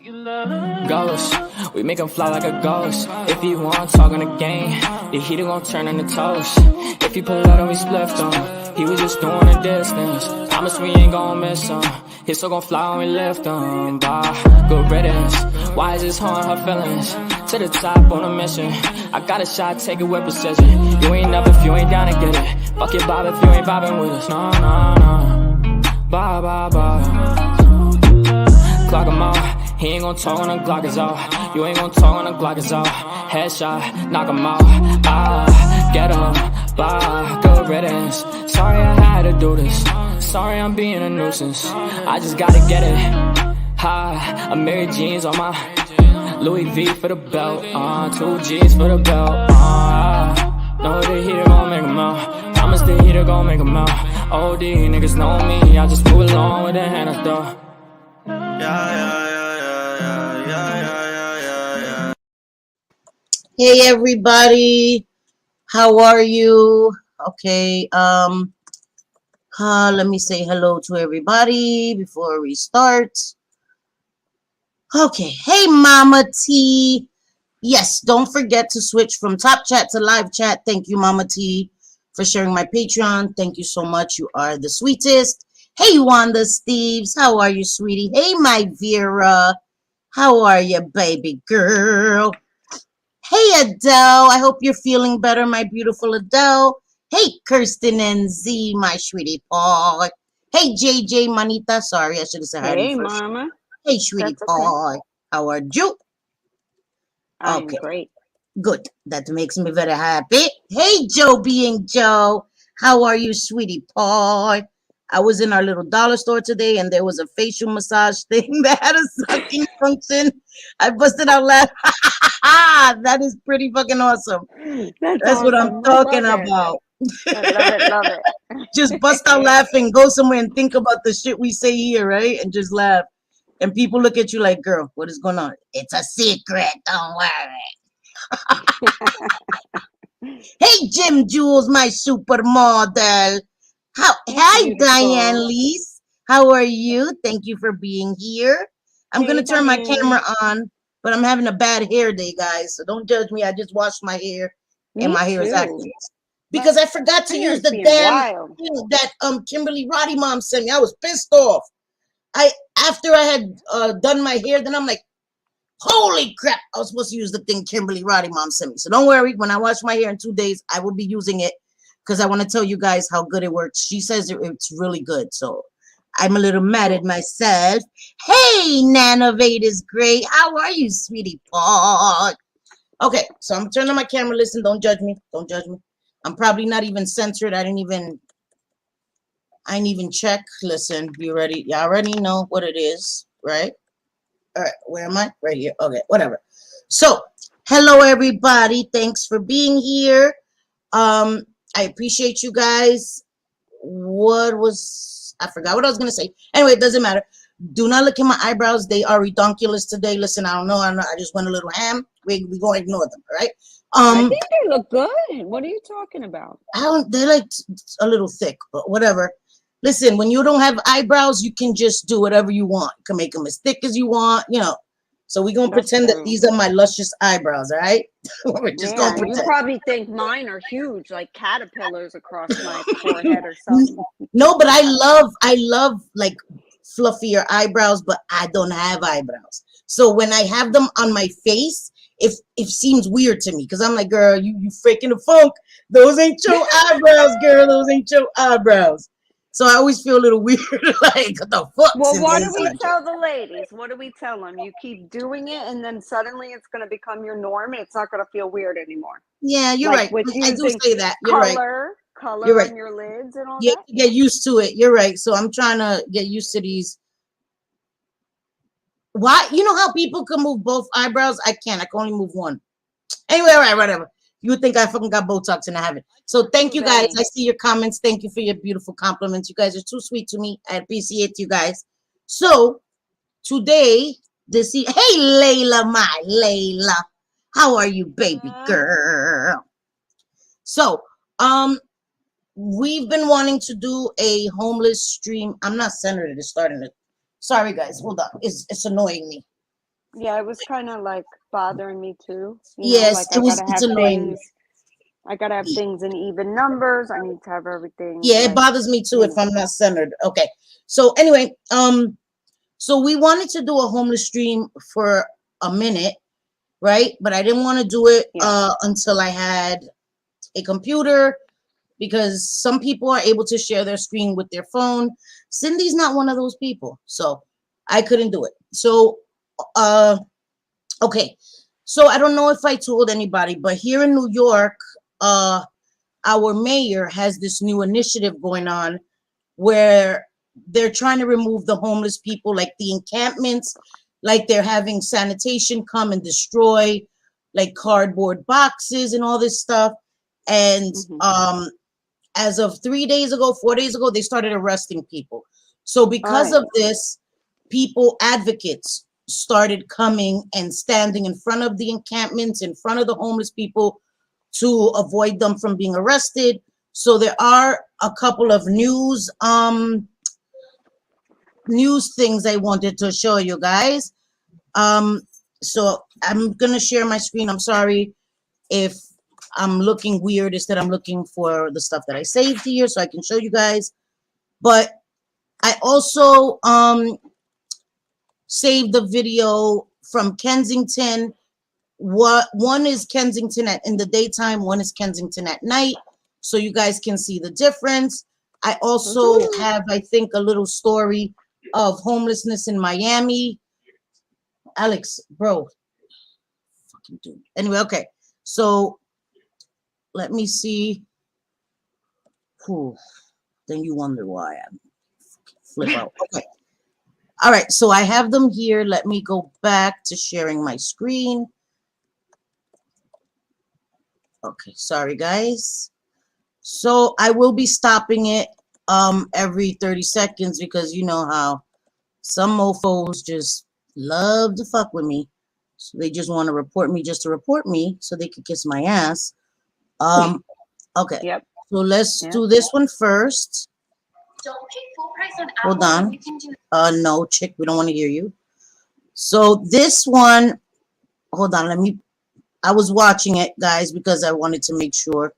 Ghost, we make him fly like a ghost. If he want talk on the game, the heater gon' turn into toast. If he pull out and we split him, he was just doing a distance. Promise we ain't gon' miss him. His soul gon' fly when we lift him. Bye, good riddance. Why is this harm her feelings? To the top on a mission. I got a shot, take it with precision. You ain't up if you ain't down to get it. Fuck it, Bob, if you ain't bobbing with us. No, no, no. Bye, bye, bye. Clock him out. He ain't gon' talk on the Glock is off. You ain't gon' talk on the Glock is off. Headshot, knock him out. Ah, get him. Bye, good riddance. Sorry I had to do this. Sorry I'm being a nuisance. I just gotta get it. Hi, I'm Mary Jeans on my Louis V for the belt. 2 G's for the belt. Know the heater gon' make 'em out. Promise the heater gon' make 'em out. OD niggas know me. I just move along with the hand I throw. Hey everybody, how are you? Okay, let me say hello to everybody before we start. Okay, hey Mama T. Yes, don't forget to switch from top chat to live chat. Thank you, Mama T, for sharing my Patreon. Thank you so much. You are the sweetest. Hey Wanda Steves, how are you, sweetie? Hey my Vera, how are you, baby girl? Hey Adele, I hope you're feeling better, my beautiful Adele. Hey Kirsten and Z, my sweetie pie. Hey JJ Manita, sorry, I should have said hi to you first. Mama. Hey sweetie pie, how are you? I'm great. Good, that makes me very happy. Hey Joe being Joe, how are you, sweetie pie? I was in our little dollar store today and there was a facial massage thing that had a sucking function. I busted out laughing. That is pretty fucking awesome. That's awesome. What I'm talking about. I love it. Just bust out laughing. Go somewhere and think about the shit we say here, right? And just laugh. And people look at you like, girl, what is going on? It's a secret. Don't worry. Hey, Jim Jules, my supermodel. Hi, Diane Lees. How are you? Thank you for being here. I'm going to turn my camera on, but I'm having a bad hair day, guys. So don't judge me. I just washed my hair, and my hair is acting. Because I forgot to use the damn thing that Kimberly Roddy mom sent me. I was pissed off. After I had done my hair, then I'm like, holy crap. I was supposed to use the thing Kimberly Roddy mom sent me. So don't worry. When I wash my hair in 2 days, I will be using it. Because I want to tell you guys how good it works. She says it's really good. So I'm a little mad at myself. Hey, Nanovate is great. How are you, sweetie pie? Okay, so I'm turning my camera. Listen, don't judge me. Don't judge me. I'm probably not even censored. I didn't even check. Listen, you ready? You already know what it is, right? All right, where am I? Right here. Okay, whatever. So, hello, everybody. Thanks for being here. I appreciate you guys. I forgot what I was going to say. Anyway, it doesn't matter. Do not look at my eyebrows. They are redonkulous today. Listen, I don't know. I just went a little ham. We're going to ignore them, all right? I think they look good. What are you talking about? They're like a little thick, but whatever. Listen, when you don't have eyebrows, you can just do whatever you want. You can make them as thick as you want, you know. So we're going to pretend that these are my luscious eyebrows, all right? We're just going to pretend. You probably think mine are huge, like caterpillars across my forehead or something. No, but I love like fluffier eyebrows, but I don't have eyebrows. So when I have them on my face, it seems weird to me because I'm like, girl, you freaking the funk. Those ain't your eyebrows, girl. Those ain't your eyebrows. So I always feel a little weird, like, what the fuck? Well, what do we tell the ladies? What do we tell them? You keep doing it, and then suddenly it's going to become your norm, and it's not going to feel weird anymore. Yeah, you're right. I do say that. You're color on your lids and all that. You get used to it. You're right. So I'm trying to get used to these. Why? You know how people can move both eyebrows? I can't. I can only move one. Anyway, all right, whatever. You would think I fucking got Botox and I haven't. So thank you guys. I see your comments. Thank you for your beautiful compliments. You guys are too sweet to me. I appreciate you guys. So today, hey Layla, my Layla. How are you, baby girl? So, we've been wanting to do a homeless stream. I'm not centered. It's starting to. Sorry, guys. Hold on. It's annoying me. Yeah, it was kind of like bothering me too. Yes, Like I gotta it's have annoying me. things. I gotta have things in even numbers. I need to have everything Yeah, it like, bothers me too you if know. I'm not centered. Okay. So anyway, so we wanted to do a homeless stream for a minute, right? But I didn't want to do it Yeah. until I had a computer because some people are able to share their screen with their phone. Cindy's not one of those people, so I couldn't do it. So okay. So I don't know if I told anybody, but here in New York, our mayor has this new initiative going on where they're trying to remove the homeless people, like the encampments, like they're having sanitation come and destroy like cardboard boxes and all this stuff. And Hmm. as of 3 days ago, 4 days ago, they started arresting people. So All because right. of this, people advocates started coming and standing in front of the encampments, in front of the homeless people to avoid them from being arrested. So there are a couple of news things I wanted to show you guys. Um, so I'm gonna share my screen. I'm sorry if I'm looking weird. Is that I'm looking for the stuff that I saved here so I can show you guys. But I also saved the video from Kensington. What one is Kensington in the daytime, one is Kensington at night, so you guys can see the difference. I also Woohoo. have, I think, a little story of homelessness in Miami. Alex, bro, fucking dude. Anyway, okay. So let me see. Whew. Then you wonder why I flip out. Okay. All right. So I have them here. Let me go back to sharing my screen. Okay. Sorry, guys. So I will be stopping it every 30 seconds because you know how some mofos just love to fuck with me. So they just want to report me just to report me so they could kiss my ass. Okay. Yep. So let's Yep. do this one first. Hold on. No, chick, we don't want to hear you. So this one, hold on, I was watching it, guys, because I wanted to make sure.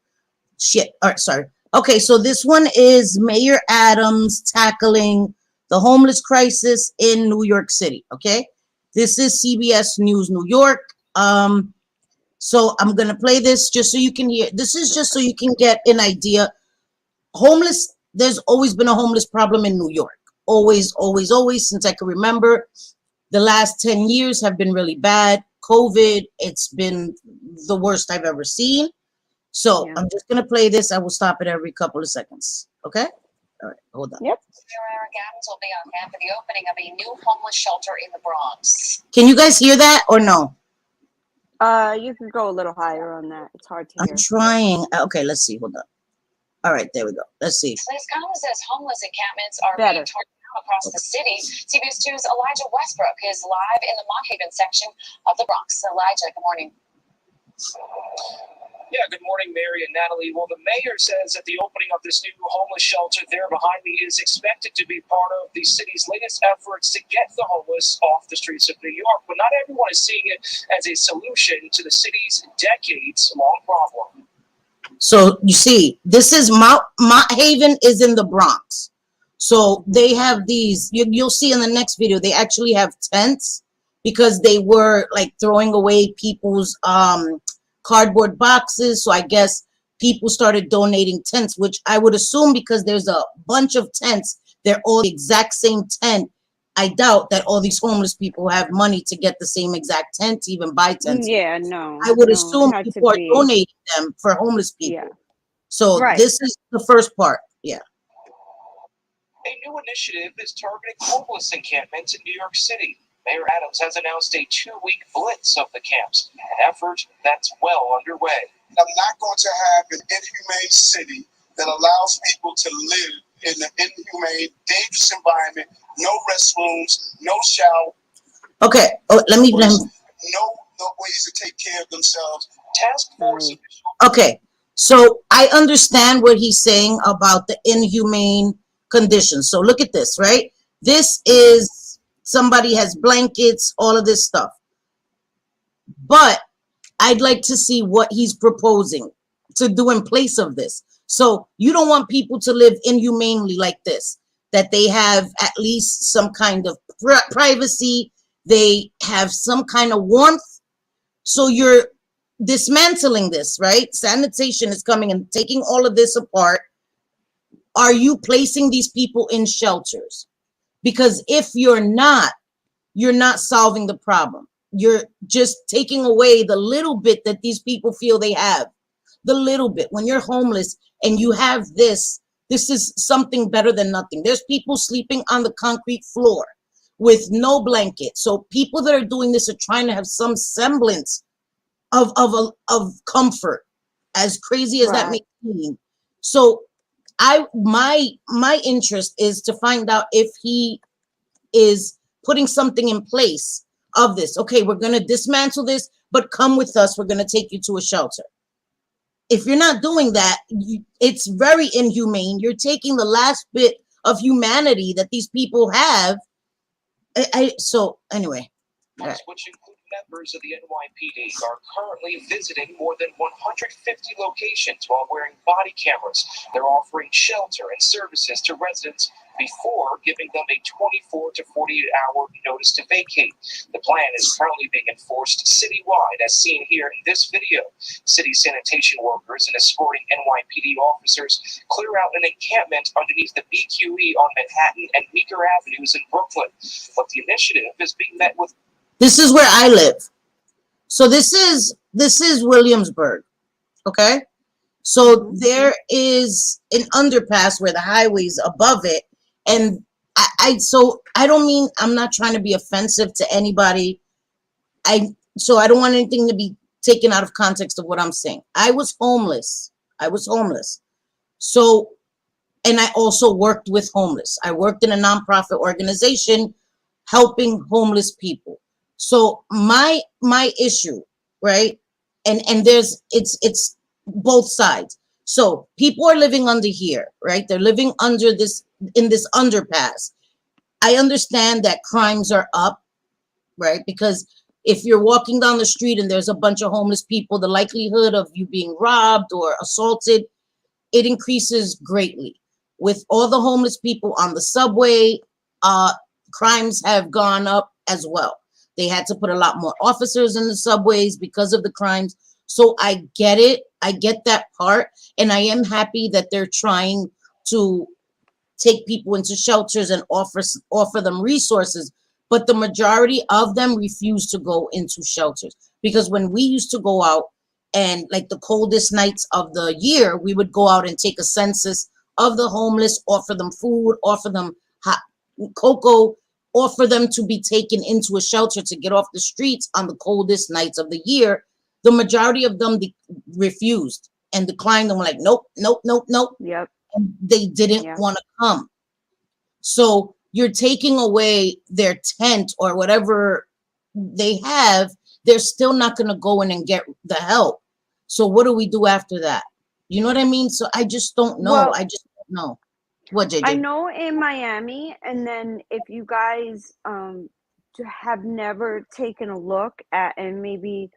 Shit. All right, sorry. Okay, so this one is Mayor Adams tackling the homeless crisis in New York City. Okay, this is CBS News New York. So I'm gonna play this just so you can hear. This is just so you can get an idea. Homeless. There's always been a homeless problem in New York. Always, always, always since I can remember. The last 10 years have been really bad. COVID, it's been the worst I've ever seen. So Yeah. I'm just gonna play this. I will stop it every couple of seconds. Okay? All right, hold on. Yep. Eric Adams will be on hand for the opening of a new homeless shelter in the Bronx. Can you guys hear that or no? You could go a little higher on that. It's hard to I'm hear. trying. Okay, let's see. Hold on. All right, there we go. Let's see. Police Collins says homeless encampments are Better. being torn down across the city. CBS 2's Elijah Westbrook is live in the Mont Haven section of the Bronx. Elijah, good morning. Yeah, good morning, Mary and Natalie. Well, the mayor says that the opening of this new homeless shelter there behind me is expected to be part of the city's latest efforts to get the homeless off the streets of New York. But not everyone is seeing it as a solution to the city's decades-long problem. So you see, this is Mount Haven is in the Bronx. So they have these, you'll see in the next video, they actually have tents because they were like throwing away people's cardboard boxes. So I guess people started donating tents, which I would assume because there's a bunch of tents, they're all the exact same tent. I doubt that all these homeless people have money to get the same exact tent to even buy tents. Yeah, no. I would No, assume it had to people are be. donating them for homeless people. Yeah. So Right. this is the first part. Yeah. A new initiative is targeting homeless encampments in New York City. Mayor Adams has announced a 2-week blitz of the camps, an effort that's well underway. I'm not going to have an inhumane city that allows people to live in an inhumane, dangerous environment, no restrooms, no shower. Okay. Oh, let me. No ways to take care of themselves. Task force officials. Okay. So I understand what he's saying about the inhumane conditions. So look at this, right? This is somebody has blankets, all of this stuff. But I'd like to see what he's proposing to do in place of this. So you don't want people to live inhumanely like this, that they have at least some kind of privacy, they have some kind of warmth. So you're dismantling this, right? Sanitation is coming and taking all of this apart. Are you placing these people in shelters? Because if you're not solving the problem. You're just taking away the little bit that these people feel they have. The little bit. When you're homeless and you have this is something better than nothing. There's people sleeping on the concrete floor with no blanket. So people that are doing this are trying to have some semblance of comfort, as crazy as that may seem. So my interest is to find out if he is putting something in place of this. Okay, we're going to dismantle this, but come with us. We're going to take you to a shelter. If you're not doing that, it's very inhumane. You're taking the last bit of humanity that these people have. So anyway. Which include members of the NYPD, are currently visiting more than 150 locations while wearing body cameras. They're offering shelter and services to residents before giving them a 24 to 48-hour notice to vacate. The plan is currently being enforced citywide, as seen here in this video. City sanitation workers and escorting NYPD officers clear out an encampment underneath the BQE on Manhattan and Meeker Avenues in Brooklyn. But the initiative is being met with. This is where I live. So this is Williamsburg. Okay. So there is an underpass where the highway's above it. And I don't mean, I'm not trying to be offensive to anybody. I don't want anything to be taken out of context of what I'm saying. I was homeless. So, and I also worked with homeless. I worked in a nonprofit organization helping homeless people. So my issue, right? And it's both sides. So people are living under here, right? They're living under this, in this underpass. I understand that crimes are up, right? Because if you're walking down the street and there's a bunch of homeless people, the likelihood of you being robbed or assaulted, it increases greatly. With all the homeless people on the subway, crimes have gone up as well. They had to put a lot more officers in the subways because of the crimes. So I get it. I get that part. And I am happy that they're trying to take people into shelters and offer them resources. But the majority of them refuse to go into shelters. Because when we used to go out, and like the coldest nights of the year, we would go out and take a census of the homeless, offer them food, offer them hot cocoa, offer them to be taken into a shelter to get off the streets on the coldest nights of the year. The majority of them refused and declined. Them like, nope. Yep. And they didn't want to come. So you're taking away their tent or whatever they have. They're still not going to go in and get the help. So what do we do after that? You know what I mean? So I just don't know. Well, I just don't know. What, JJ? I know in Miami, and then if you guys have never taken a look at, and maybe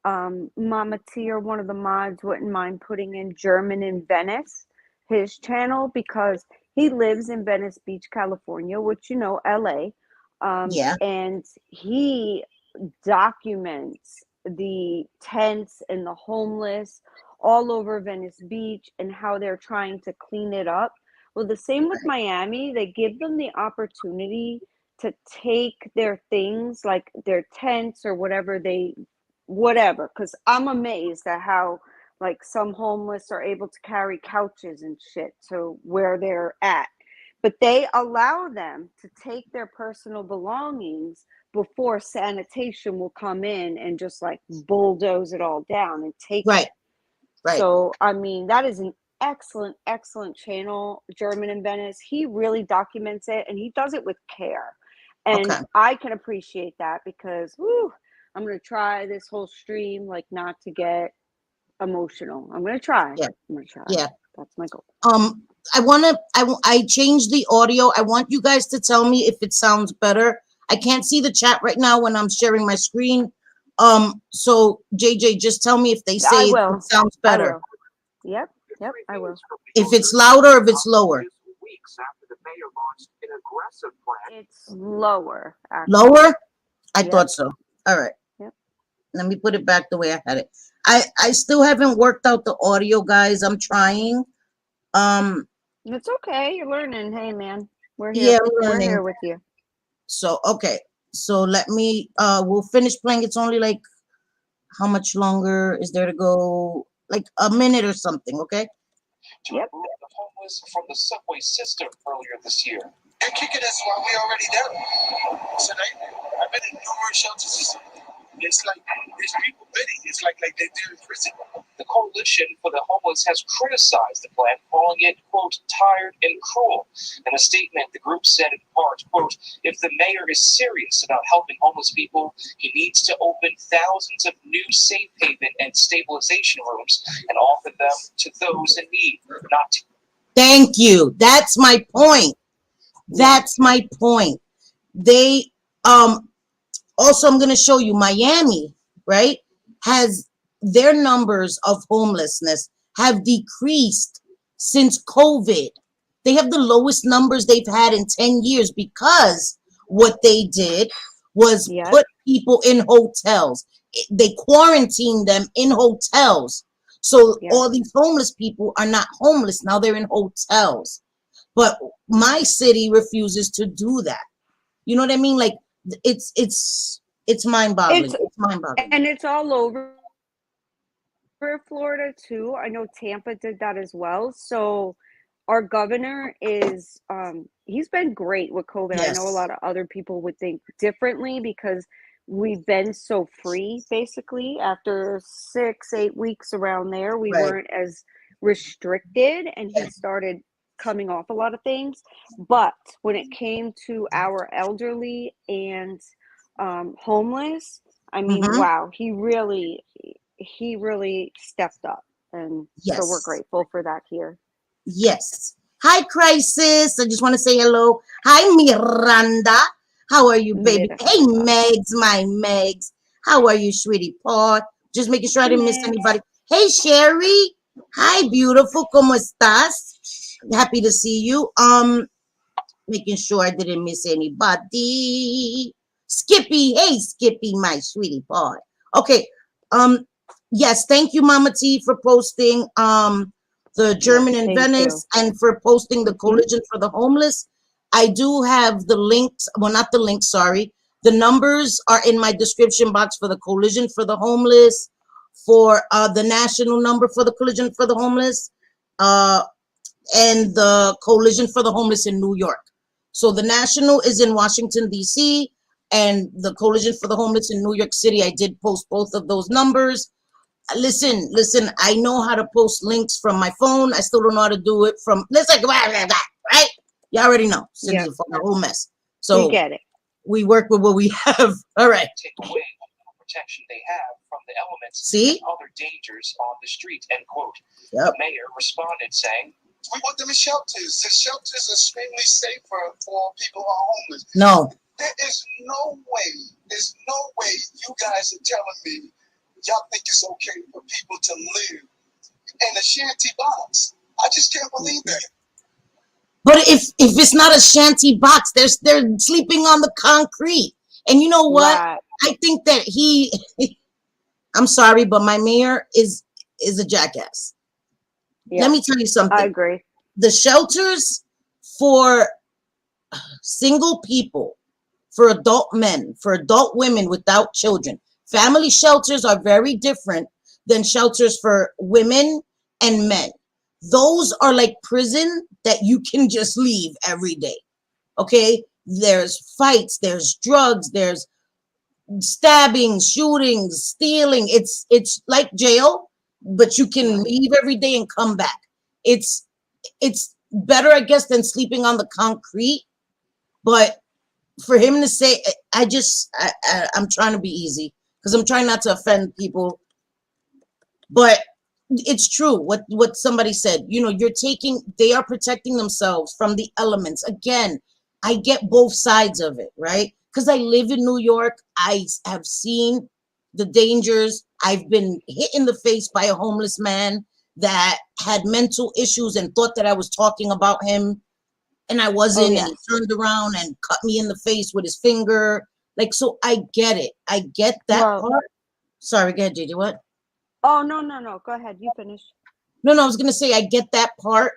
Mama T or one of the mods wouldn't mind putting in German in Venice, his channel, because he lives in Venice Beach, California, which, you know, LA. And he documents the tents and the homeless all over Venice Beach and how they're trying to clean it up. Well, the same with Miami. They give them the opportunity to take their things, like their tents or whatever, because I'm amazed at how like some homeless are able to carry couches and shit to where they're at. But they allow them to take their personal belongings before sanitation will come in and just like bulldoze it all down and take it. Right. So, I mean, that is an excellent channel, German in Venice. He really documents it and he does it with care. And I can appreciate that because, I'm going to try this whole stream, like not to get emotional. I'm going to try. Yeah. That's my goal. I changed the audio. I want you guys to tell me if it sounds better. I can't see the chat right now when I'm sharing my screen. So JJ, just tell me if they say I it will. sounds I better. will. Yep. Yep. I will. If it's louder or if it's lower. It's lower, actually. Lower? I Yep. thought so. All right. Yep. Let me put it back the way I had it. I still haven't worked out the audio, guys. I'm trying. It's okay. You're learning. Hey, man. We're Yeah, here. I'm We're learning. here with you. So okay. So let me we'll finish playing. It's only like how much longer is there to go? Like a minute or something, okay? To Yep. remove the homeless from the subway system earlier this year. They're kicking us while we already there. So I've been in numerous shelters. It's like there's people bidding. It's like they're in prison. The Coalition for the Homeless has criticized the plan, calling it, quote, tired and cruel. In a statement, the group said in part, quote, if the mayor is serious about helping homeless people, he needs to open thousands of new safe haven and stabilization rooms and offer them to those in need, not to. Thank you. That's my point. That's my point. They also, I'm going to show you Miami, right? Has their numbers of homelessness have decreased since COVID. They have the lowest numbers they've had in 10 years because what they did was Yes. put people in hotels. They quarantined them in hotels. So Yes. all these homeless people are not homeless. Now they're in hotels. But my city refuses to do that. You know what I mean? Like it's mind-boggling. It's mind-boggling. And it's all over Florida too. I know Tampa did that as well. So our governor is he's been great with COVID. I know a Yes. lot of other people would think differently because we've been so free basically after 6-8 weeks around there. We Right. weren't as restricted and he started coming off a lot of things. But when it came to our elderly and homeless, I mean, Mm-hmm. wow, he really stepped up, and so we're Yes. grateful for that here. Yes. Hi, Crisis. I just want to say hello. Hi, Miranda. How are you, baby? Hey, Megs, my Megs. How are you, sweetie Paul? Just making sure I didn't miss anybody. Hey, Sherry. Hi, beautiful. ¿Cómo estás? Happy to see you. Making sure I didn't miss anybody. Skippy. Hey, Skippy, my sweetie Paul. Okay. Yes, thank you, Mama T, for posting the German in Venice and for posting the Coalition for the Homeless. I do have the links, well, not the links, sorry. The numbers are in my description box for the Coalition for the Homeless, for the national number for the Coalition for the Homeless, and the Coalition for the Homeless in New York. So the national is in Washington, D.C., and the Coalition for the Homeless in New York City. I did post both of those numbers. Listen, I know how to post links from my phone. I still don't know how to do it from, right? You already know. Cindy's a whole mess. So we get it. We work with what we have. All right. Take away the protection they have from the elements See? and other dangers on the street, end quote. Yep. The mayor responded saying, we want them in shelters. The shelters are extremely safe for people who are homeless. No. There is no way, you guys are telling me y'all think it's okay for people to live in a shanty box. I just can't believe that. But if it's not a shanty box, they're sleeping on the concrete. And you know what? Right. I think that I'm sorry, but my mayor is a jackass. Yeah. Let me tell you something. I agree. The shelters for single people, for adult men, for adult women without children, family shelters are very different than shelters for women and men. Those are like prison that you can just leave every day. Okay? There's fights, there's drugs, there's stabbing, shootings, stealing. It's like jail, but you can leave every day and come back. It's better, I guess, than sleeping on the concrete. But for him to say, I'm trying to be easy because I'm trying not to offend people. But it's true what somebody said. You know, they are protecting themselves from the elements. Again, I get both sides of it, right? Because I live in New York. I have seen the dangers. I've been hit in the face by a homeless man that had mental issues and thought that I was talking about him, and I Oh wasn't, and he yes. turned around and cut me in the face with his finger. Like, so I get it. I get that Well, part. Sorry, go ahead, JJ. What? oh no, no, no. Go ahead. You finish. No, I was gonna say I get that part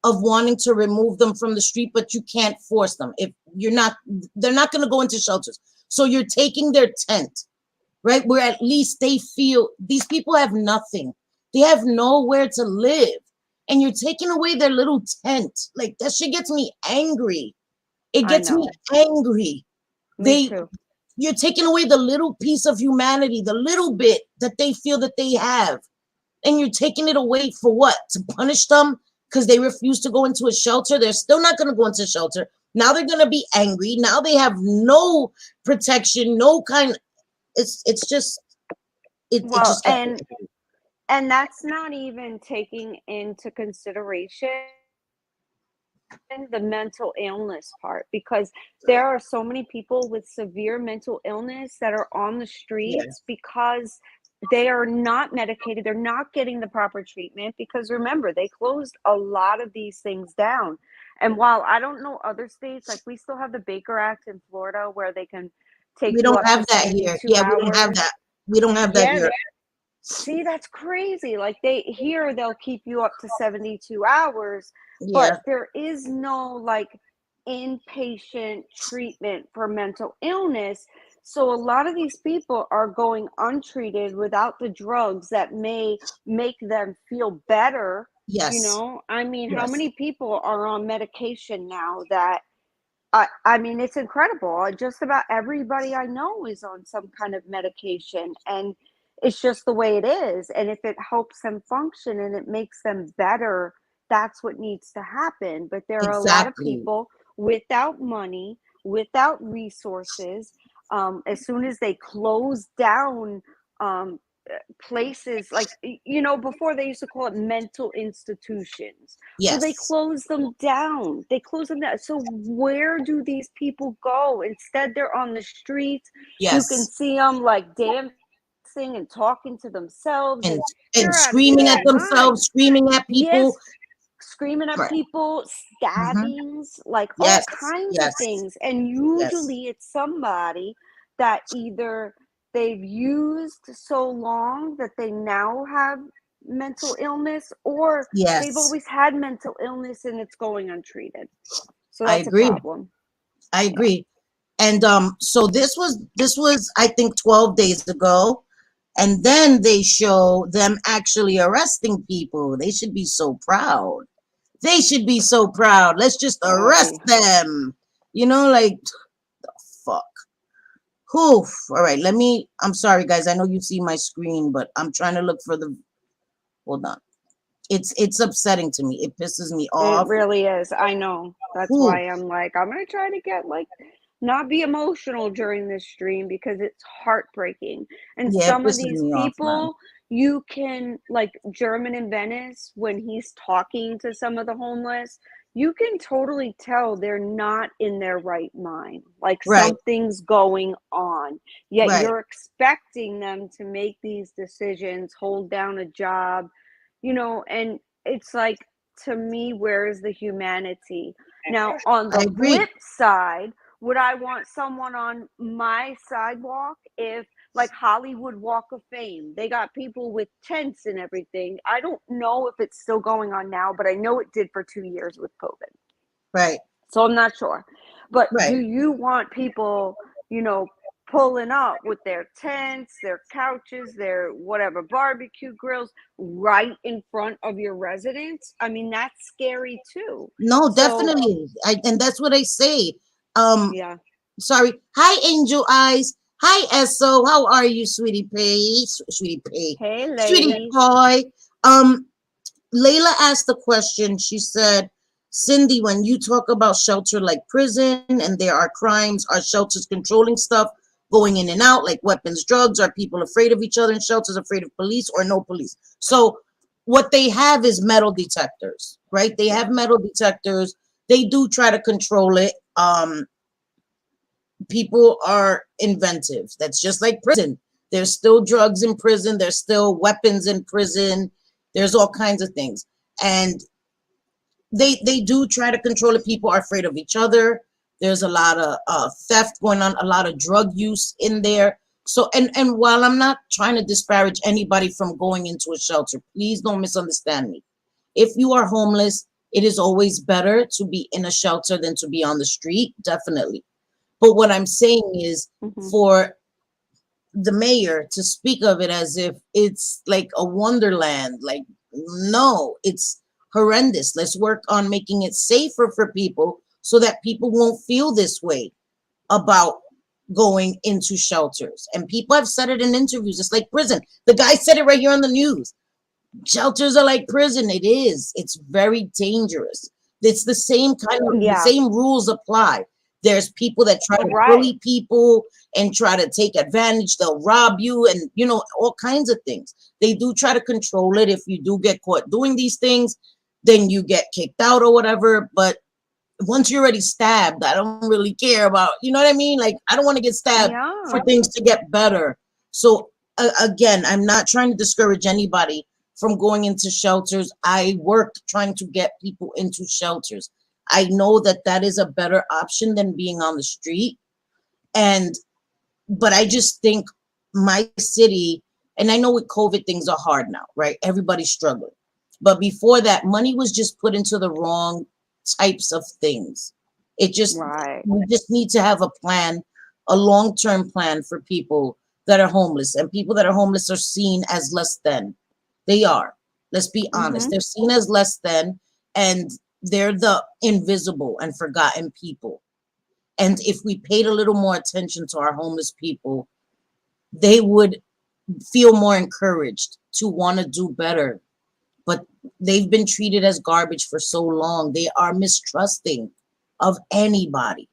of wanting to remove them from the street, but you can't force them. If you're not, they're not gonna go into shelters. So you're taking their tent, right? Where at least they feel these people have nothing. They have nowhere to live. And you're taking away their little tent. Like that shit gets me angry. It I gets me know. angry. Me They too. You're taking away the little piece of humanity, the little bit that they feel that they have. And you're taking it away for what? To punish them because they refuse to go into a shelter? They're still not going to go into a shelter. Now they're going to be angry. Now they have no protection, no kind. It's just it Well, just gets me. and that's not even taking into consideration the mental illness part, because there are so many people with severe mental illness that are on the Yeah. streets because they are not medicated, they're not getting the proper treatment, because remember, they closed a lot of these things down. And while I don't know other states, like we still have the Baker Act in Florida where they can take We you don't up to have that here. 72 Yeah, we don't have hours that. We don't have that Yeah, here. see, that's crazy. Like they here they'll keep you up to 72 hours, but Yeah. there is no like inpatient treatment for mental illness. So a lot of these people are going untreated without the drugs that may make them feel better. Yes. I mean, how Yes. many people are on medication now that I mean, it's incredible. Just about everybody I know is on some kind of medication, and it's just the way it is. And if it helps them function and it makes them better, that's what needs to happen. But there are a lot of Exactly. people without money, without resources. As soon as they close down um, places like before they used to call it mental institutions, well, they Yes. close them down, so where do these people go? Instead, they're on the streets. You can Yes. see them like dancing and talking to themselves, And and and they're out of their screaming at mind. themselves, screaming at people. Yes, screaming at Right. people, Mm-hmm. stabbings, like all Yes. kinds of Yes. things. And Yes. usually it's somebody that either they've used so long that they now have mental illness, or they've Yes. always had mental illness and it's going untreated. So I that's a agree. problem. I Yeah. agree. And so this was I think 12 days ago, and then they show them actually arresting people. They should be so proud. They should be so proud. Let's just arrest Oy. them. Like fuck. Oof. All right, I'm sorry guys. I know you see my screen, but I'm trying to look for the hold on. It's upsetting to me. It pisses me It off. really is. I know. That's Oof. why I'm like, I'm gonna try to get like not be emotional during this stream, because it's heartbreaking. And Yeah, it some of pisses these me off, man. people, you can like German in Venice, when he's talking to some of the homeless, you can totally tell they're not in their right mind. Like Right, something's going on. Yet right. you're expecting them to make these decisions, hold down a job, and it's like, to me, where is the humanity? Now, on I the agree. flip side, would I want someone on my sidewalk if, like, Hollywood Walk of Fame, they got people with tents and everything? I don't know if it's still going on now, but I know it did for 2 years with COVID. Right, So I'm not sure. But do right. you want people, pulling up with their tents, their couches, their whatever barbecue grills right in front of your residence? I mean, that's scary too. No, So, definitely. And that's what I say. Um, yeah. Sorry. Hi, Angel Eyes. Hi, Esso. How are you, sweetie pie? Sweetie pie. Hey, Sweetie ladies. pie. Um, Layla asked the question. She said, Cyndi, when you talk about shelter like prison and there are crimes, are shelters controlling stuff going in and out, like weapons, drugs? Are people afraid of each other in shelters, afraid of police, or no police? So what they have is metal detectors, right? They Yeah. have metal detectors. They do try to control it. People are inventive. That's just like prison. There's still drugs in prison. There's still weapons in prison. There's all kinds of things. And they do try to control it. People are afraid of each other. There's a lot of theft going on, a lot of drug use in there. So, and while I'm not trying to disparage anybody from going into a shelter, please don't misunderstand me. If you are homeless, it is always better to be in a shelter than to be on the street, definitely. But what I'm saying is, Mm-hmm. for the mayor to speak of it as if it's like a wonderland, like, no, it's horrendous. Let's work on making it safer for people so that people won't feel this way about going into shelters. And people have said it in interviews. It's like prison. The guy said it right here on the news. Shelters are like prison. It is. It's very dangerous. It's the same the Yeah. same rules apply. There's people that try to Right. bully people and try to take advantage. They'll rob you and, all kinds of things. They do try to control it. If you do get caught doing these things, then you get kicked out or whatever. But once you're already stabbed, I don't really care about, you know what I mean? Like, I don't want to get stabbed for Yeah. things to get better. So again, I'm not trying to discourage anybody from going into shelters. I work trying to get people into shelters. I know that that is a better option than being on the street. But I just think my city, and I know with COVID things are hard now, right? Everybody's struggling. But before that, money was just put into the wrong types of things. Right. We just need to have a plan, a long-term plan for people that are homeless. And people that are homeless are seen as less than. They are. Let's be honest. Mm-hmm. They're seen as less than, and they're the invisible and forgotten people. And if we paid a little more attention to our homeless people, they would feel more encouraged to want to do better. But they've been treated as garbage for so long. They are mistrusting of anybody.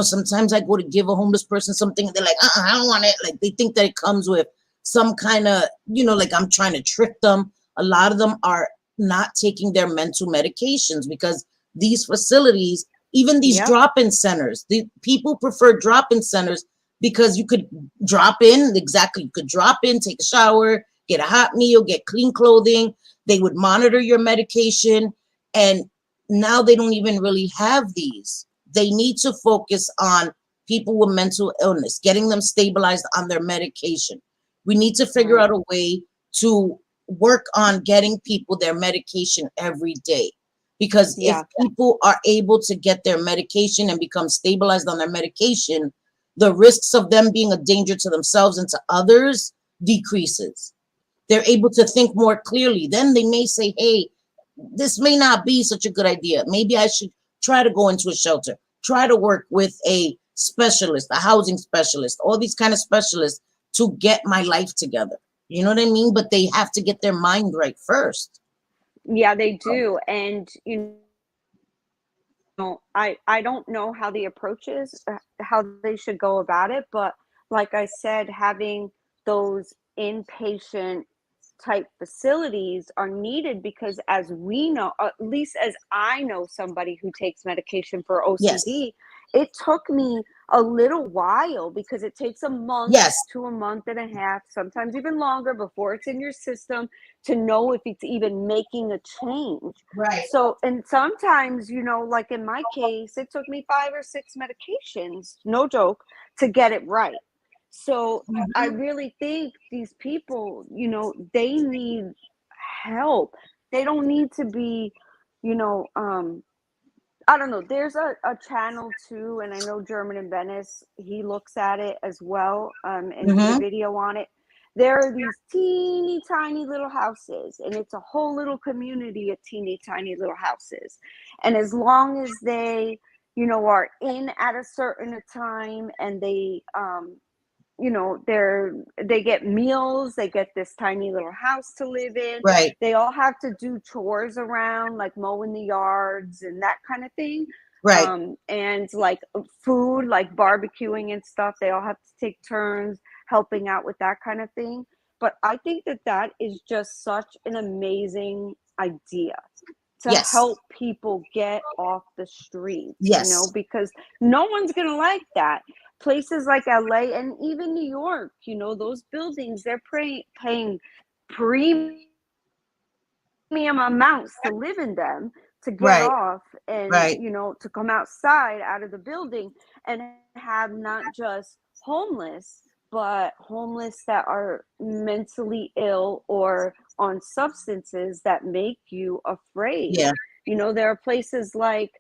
Sometimes I go to give a homeless person something and they're like, I don't want it. Like, they think that it comes with some kind of, like I'm trying to trick them. A lot of them are not taking their mental medications because these facilities, even these Yep. drop-in centers, the people prefer drop-in centers because you could drop in, exactly. You could drop in, take a shower, get a hot meal, get clean clothing. They would monitor your medication. And now they don't even really have these. They need to focus on people with mental illness, getting them stabilized on their medication. We need to figure Right. out a way to work on getting people their medication every day. Because if Yeah. people are able to get their medication and become stabilized on their medication, the risks of them being a danger to themselves and to others decreases. They're able to think more clearly. Then they may say, hey, this may not be such a good idea. Maybe I should try to go into a shelter, try to work with a specialist, a housing specialist, all these kind of specialists to get my life together. You know what I mean? But they have to get their mind right first. Yeah, they do. And I don't know how the approach is, how they should go about it, but like I said, having those inpatient type facilities are needed because, as we know, at least as I know somebody who takes medication for Yes. OCD, it took me a little while because it takes a month Yes. to a month and a half, sometimes even longer before it's in your system to know if it's even making a change. Right. So, and sometimes, like in my case, it took me 5 or 6 medications, no joke, to get it right. So I really think these people, they need help. They don't need to be, you know, I don't know. There's a channel too, and I know German and Venice, he looks at it as well, and did a video on it. There are these teeny tiny little houses, and it's a whole little community of teeny tiny little houses. And as long as they, are in at a certain time and they, they get meals, they get this tiny little house to live in. Right. They all have to do chores around, like mowing the yards and that kind of thing. Right. And like food, like barbecuing and stuff. They all have to take turns helping out with that kind of thing. But I think that is just such an amazing idea to Yes. help people get off the street, Yes. because no one's going to like that. places like LA and even New York, you know, those buildings, they're paying premium amounts to live in them, to get Right. off and, Right. you know, to come outside out of the building and have not just homeless, but homeless that are mentally ill or on substances that make you afraid. Yeah. You know, there are places like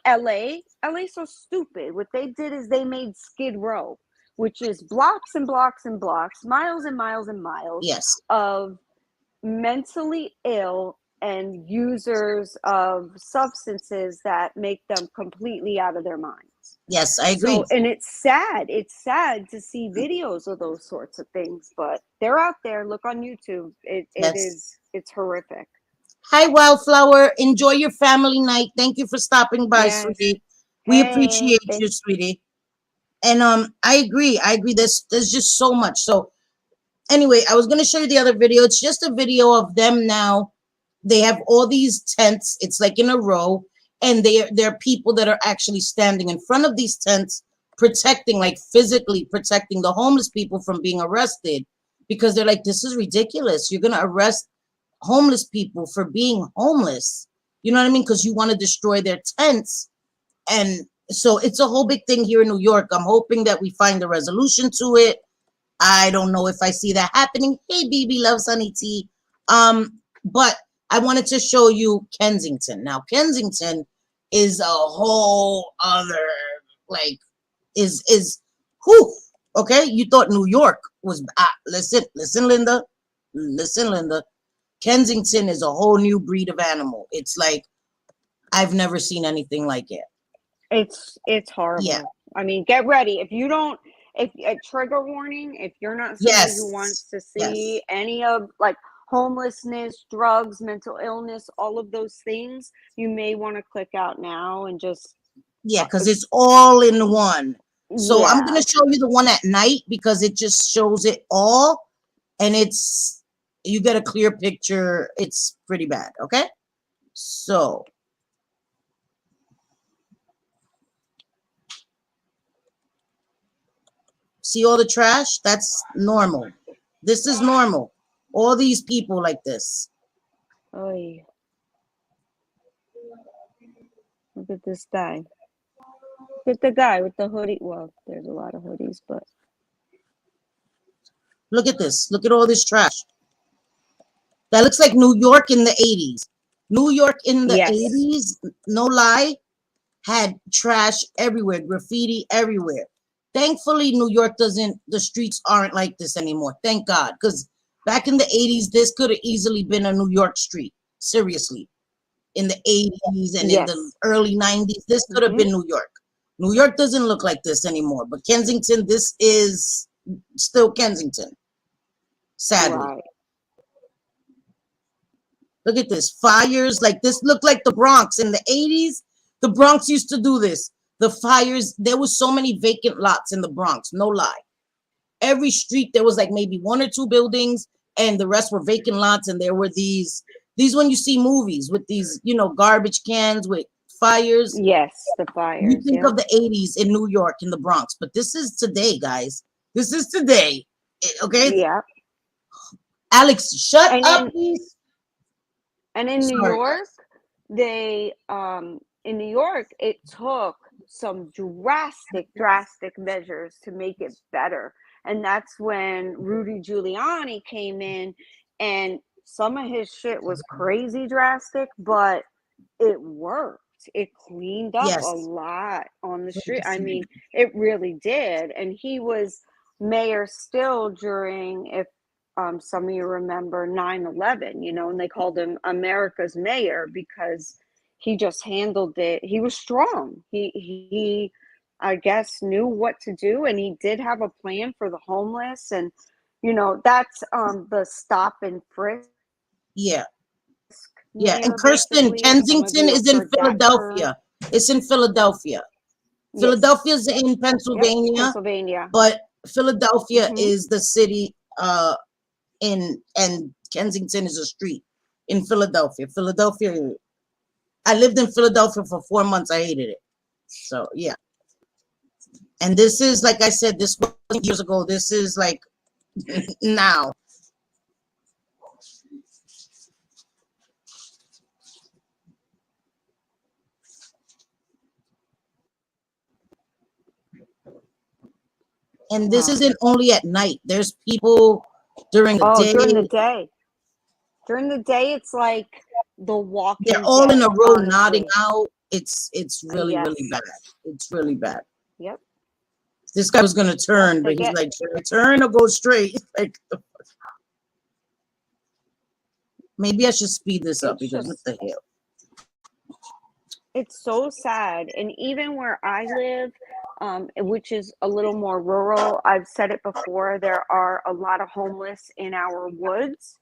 LA. LA's so stupid. What they did is they made Skid Row, which is blocks and blocks and blocks, miles and miles and miles Yes. of mentally ill and users of substances that make them completely out of their minds. Yes, I agree. So, and it's sad. It's sad to see videos of those sorts of things, but they're out there. Look on YouTube. Yes. It's horrific. Hi, Wildflower. Enjoy your family night. Thank you for stopping by, Yes. sweetie. We Hey, appreciate you, sweetie. And I agree. I agree. There's just so much. So anyway, I was gonna show you the other video. It's just a video of them now. They have all these tents. It's like in a row, and there are people that are actually standing in front of these tents, protecting, like physically protecting the homeless people from being arrested, because they're like, this is ridiculous. You're gonna arrest homeless people for being homeless. You know what I mean? Because you want to destroy their tents. And so it's a whole big thing here in New York. I'm hoping that we find a resolution to it. I don't know if I see that happening. Hey, BB loves honey tea. But I wanted to show you Kensington. Now, Kensington is a whole other, like, is whew, okay? You thought New York was, listen, Linda. Listen, Linda. Kensington is a whole new breed of animal. It's like, I've never seen anything like it. it's horrible. Yeah. I mean, get ready. If you don't, if a trigger warning, if you're not somebody who Yes. wants to Yes. see any of like homelessness, drugs, mental illness, all of those things, you may want to click out now and just Yeah, because it's all in one. So I'm yeah. going to show you the one at night because it just shows it all. And you get a clear picture. It's pretty bad. Okay. So see all the trash? That's normal. This is normal. All these people like this. Oy. Look at this guy. Look at the guy with the hoodie. Well, there's a lot of hoodies, but Look at this. Look at all this trash. That looks like New York in the 80s. New York in the yes. 80s, no lie, had trash everywhere, graffiti everywhere. Thankfully, New York the streets aren't like this anymore. Thank God. Because back in the 80s, this could have easily been a New York street. Seriously. In the 80s and in the Yes. early 90s, this could have been New York. New York doesn't look like this anymore. But Kensington, this is still Kensington. Sadly. Right. Look at this. Fires like this look like the Bronx in the 80s. The Bronx used to do this. The fires, there was so many vacant lots in the Bronx, no lie. Every street there was like maybe one or two buildings and the rest were vacant lots, and there were these when you see movies with these, garbage cans with fires. Yes, the fires. You think of the 80s in New York in the Bronx, but this is today, guys. This is today. Okay? Yeah. Alex, shut And up, please. And in New Sorry. York, in New York, it took some drastic measures to make it better. And that's when Rudy Giuliani came in, and some of his shit was crazy drastic, but it worked. It cleaned up Yes. a lot on the street. I mean, it really did. And he was mayor still during, if some of you remember 9/11, and they called him America's mayor because he just handled it. He was strong. He I guess knew what to do, and he did have a plan for the homeless. And that's the stop and frisk. Yeah. Mayor, And Kirsten, Kensington is in Philadelphia. It's in Philadelphia. Yes. Philadelphia's in Pennsylvania, Yep, Pennsylvania. but Philadelphia is the city and Kensington is a street in Philadelphia. I lived in Philadelphia for 4 months. I hated it. So yeah. And this is, like I said, this wasn't years ago. This is like now. And this Wow. isn't only at night. There's people during the Oh, day. during the day. During the day, it's like The They're Walking all in a Dead, row nodding honestly. out. It's really, really Yes. bad. It's really bad. Yep. This guy was gonna Yep. turn, They but he's get like, should I turn or go straight? Like, maybe I should speed this up it's because what just the hell? it's so sad. And even where I live, which is a little more rural, I've said it before, there are a lot of homeless in our woods.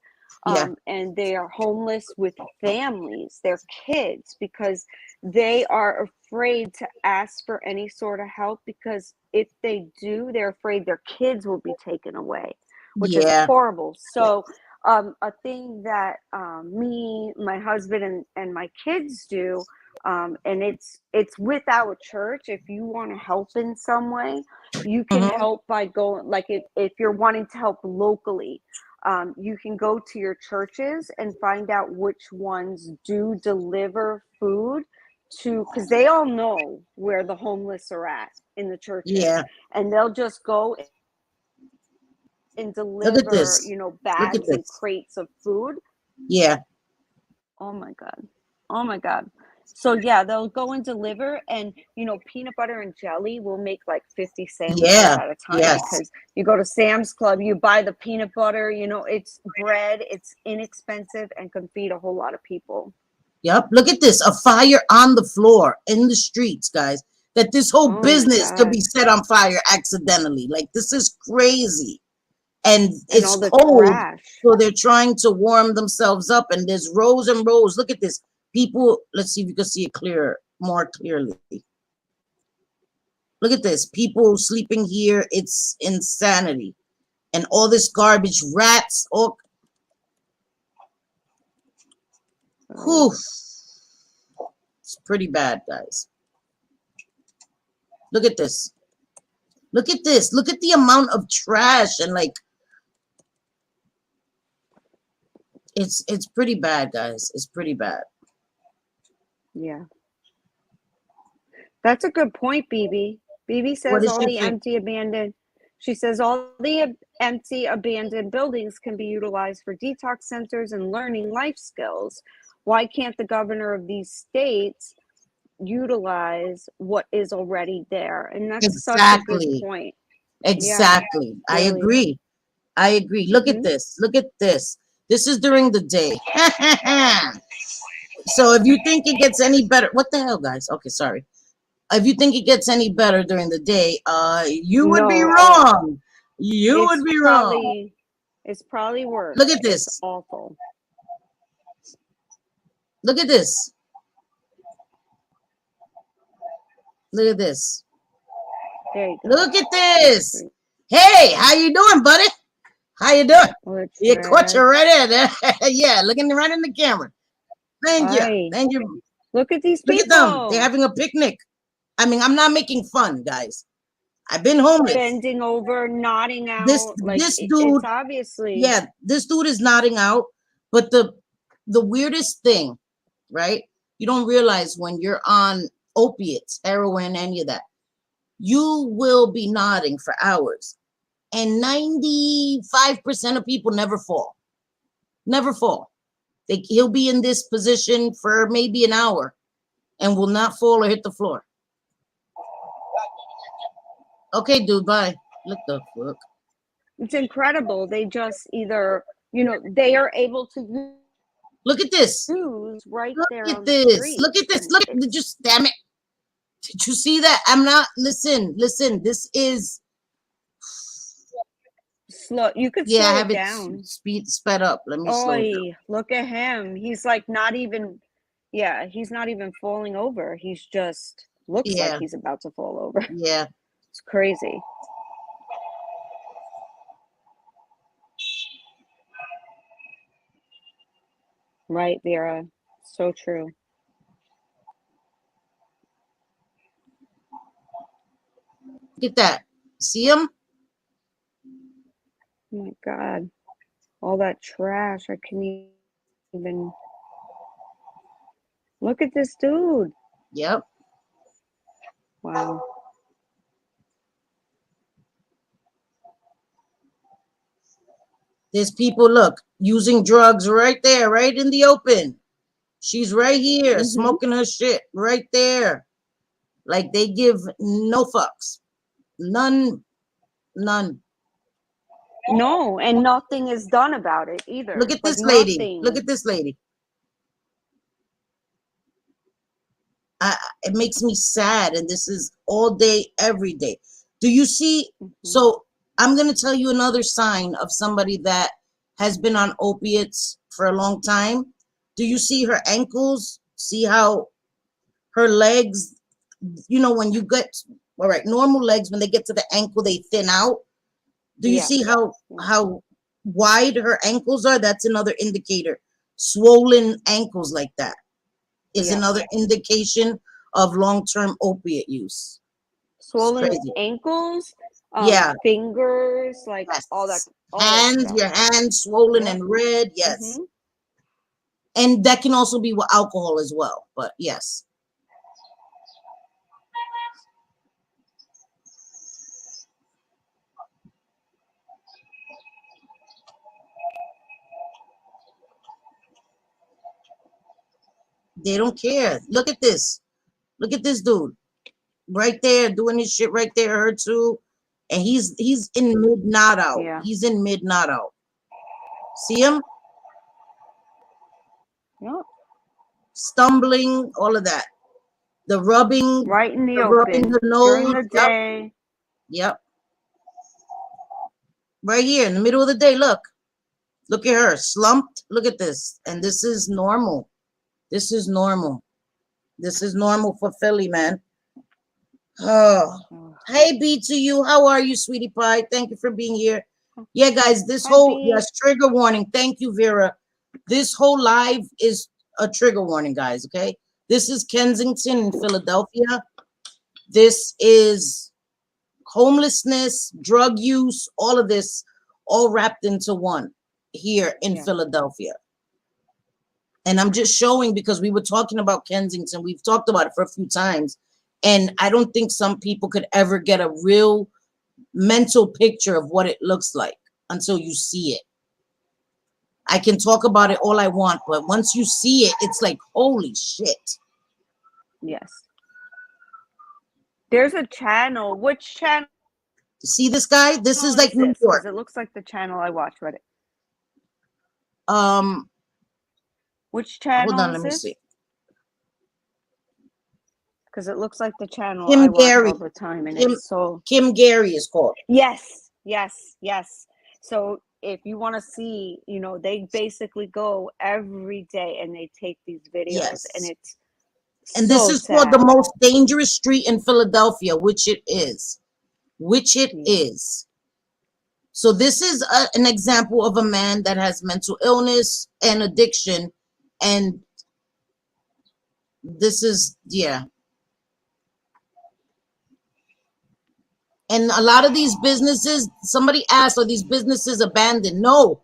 Yeah, And they are homeless with families, their kids, because they are afraid to ask for any sort of help, because if they do, they're afraid their kids will be taken away, which is yeah, horrible. So, a thing that me, my husband, and my kids do, and it's with our church. If you want to help in some way, you can hmm, help by going, like, if you're wanting to help locally, you can go to your churches and find out which ones do deliver food to, because they all know where the homeless are at in the churches, yeah. and they'll just go and Look at deliver, this. Look at bags and this. crates of food. Yeah, Oh my God. Oh my God. So yeah, they'll go and deliver, and peanut butter and jelly will make like 50 sandwiches yeah, at a time, yes. because you go to Sam's Club, you buy the peanut butter, it's bread, it's inexpensive and can feed a whole lot of people. Yep. Look at this. A fire on the floor in the streets, guys. That this whole Oh my business could be God. set on fire accidentally. Like, this is crazy. And And it's all the cold, trash. so they're trying to warm themselves up. And there's rows and rows. Look at this. People, let's see if you can see it more clearly. Look at this. People sleeping here. It's insanity. And all this garbage, rats. Oh, whew. It's pretty bad, guys. Look at this. Look at this. Look at the amount of trash and like it's pretty bad, guys. It's pretty bad. Yeah. That's a good point, BB. BB What says does all she the think? empty abandoned she says all the empty abandoned buildings can be utilized for detox centers and learning life skills. Why can't the governor of these states utilize what is already there? And that's such a good Exactly. point. Yeah, Exactly. I really. agree. I agree. Look at Mhm. this. Look at this. This is during the day. So if you think it gets any better, what the hell, guys? Okay, sorry. If you think it gets any better during the day, you would be No, wrong. You would it's be wrong. probably it's probably Look worse. at It's this. awful. Look at this. Look at this. There you go. Look at That's this. great. Hey, how you doing, buddy? How you doing? Oh, the You caught you trash. right in there. Yeah, looking right in the camera. Thank you. Hi. Thank you. Look at these Look at them. They're people having a picnic. I mean, I'm not making fun, guys. I've been homeless. bending over, nodding This out. Like this it's dude, obviously yeah, this dude is nodding out. But the weirdest thing, right? You don't realize when you're on opiates, heroin, any of that, you will be nodding for hours. And 95% of people never fall. Never fall. He'll be in this position for maybe an hour and will not fall or hit the floor. Okay, dude, bye. What the fuck? it's incredible. They just either, they are able to Look at this. use right Look there at on the this. Look at streets. this. And Look at it's just damn it. Did you see that? I'm not listen. This is slow. You could yeah, I slow have it it down. sped up. Let me slow it down. Oh, look at him. He's like not even, yeah, he's not even falling over. He's just looks like Yeah, he's about to fall over. yeah. It's crazy. Right, Vera. So true. Look at that. See him? Oh my God. All that trash. I can't even. Look at this dude. Yep. Wow. There's people, look, using drugs right there, right in the open. She's right here, smoking her shit right there. Like they give no fucks. None. No, and nothing is done about it either. Look at Like this lady. nothing. Look at this lady. It makes me sad, and this is all day, every day. Do you see? So I'm going to tell you another sign of somebody that has been on opiates for a long time. Do you see her ankles? See how her legs, you know, when you get, all right, normal legs, when they get to the ankle, they thin out. Do you see how wide her ankles are? That's another indicator. Swollen ankles like that is another indication of long-term opiate use. Swollen ankles, fingers, like all that Hands, stuff. your hands swollen and red, yes. And that can also be with alcohol as well, but yes. They don't care. Look at this. Look at this dude. Right there, doing his shit right there, her too. And he's in mid not out. Yeah. He's in mid not out. See him? Yep. Stumbling, all of that. The rubbing, right in the rubbing open the nose. during the day. Yep. Right here in the middle of the day. Look. Look at her. Slumped. Look at this. And this is normal. This is normal. This is normal for Philly, man. Oh. Hey, B to you. How are you, sweetie pie? Thank you for being here. Yeah, guys, this whole, yes, trigger warning. Thank you, Vera. This whole live is a trigger warning, guys, okay? This is Kensington in Philadelphia. This is homelessness, drug use, all of this, all wrapped into one here in Philadelphia. And I'm just showing because we were talking about Kensington. We've talked about it for a few times. And I don't think some people could ever get a real mental picture of what it looks like until you see it. I can talk about it all I want, but once you see it, it's like, holy shit. Yes. There's a channel. Which channel? See this guy? This is like New York. It looks like the channel I watch Reddit. Which channel? Hold on, let me see. Because it looks like the channel Kim I watch Gary. all the time, and it's so. Kim Gary is called. Yes. So if you want to see, you know, they basically go every day and they take these videos, and it's. And this is called the most dangerous street in Philadelphia, which it is. So this is an example of a man that has mental illness and addiction. And this is, And a lot of these businesses, somebody asked, are these businesses abandoned? No,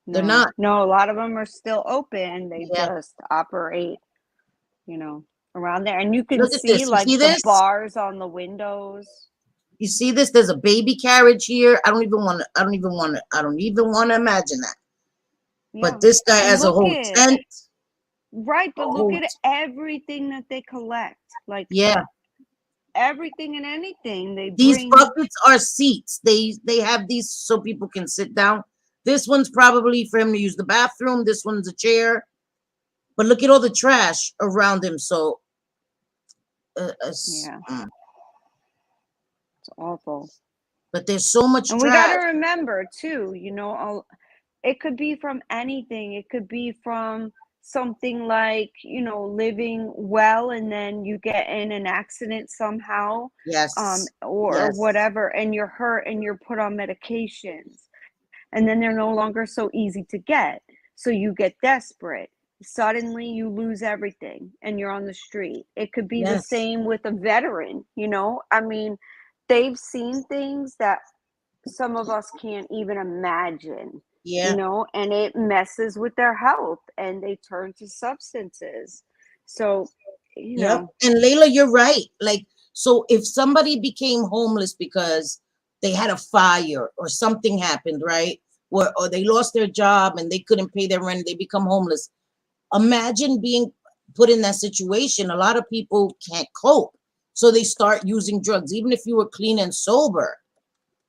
they're not. No, a lot of them are still open. They just operate, you know, around there. And you can see like the bars on the windows. You see this? There's a baby carriage here. I don't even want to imagine that. But this guy has a whole tent. Right, but look at everything that they collect. Like everything and anything they these bring. buckets are seats. They have these so people can sit down. This one's probably for him to use the bathroom. This one's a chair. But look at all the trash around him. So it's awful. But there's so much and trash. We got to remember too, you know, it could be from anything. It could be from something like, you know, living well and then you get in an accident somehow, or whatever, and you're hurt and you're put on medications, and then they're no longer so easy to get, so you get desperate, suddenly you lose everything and you're on the street. It could be the Yes. same with a veteran, you know? I mean, they've seen things that some of us can't even imagine, you Yeah. know, and it messes with their health and they turn to substances. So, you Yep. know, And Layla, you're right. Like, so if somebody became homeless because they had a fire or something happened, right? Or they lost their job and they couldn't pay their rent, they become homeless. Imagine being put in that situation. A lot of people can't cope. So they start using drugs. Even if you were clean and sober,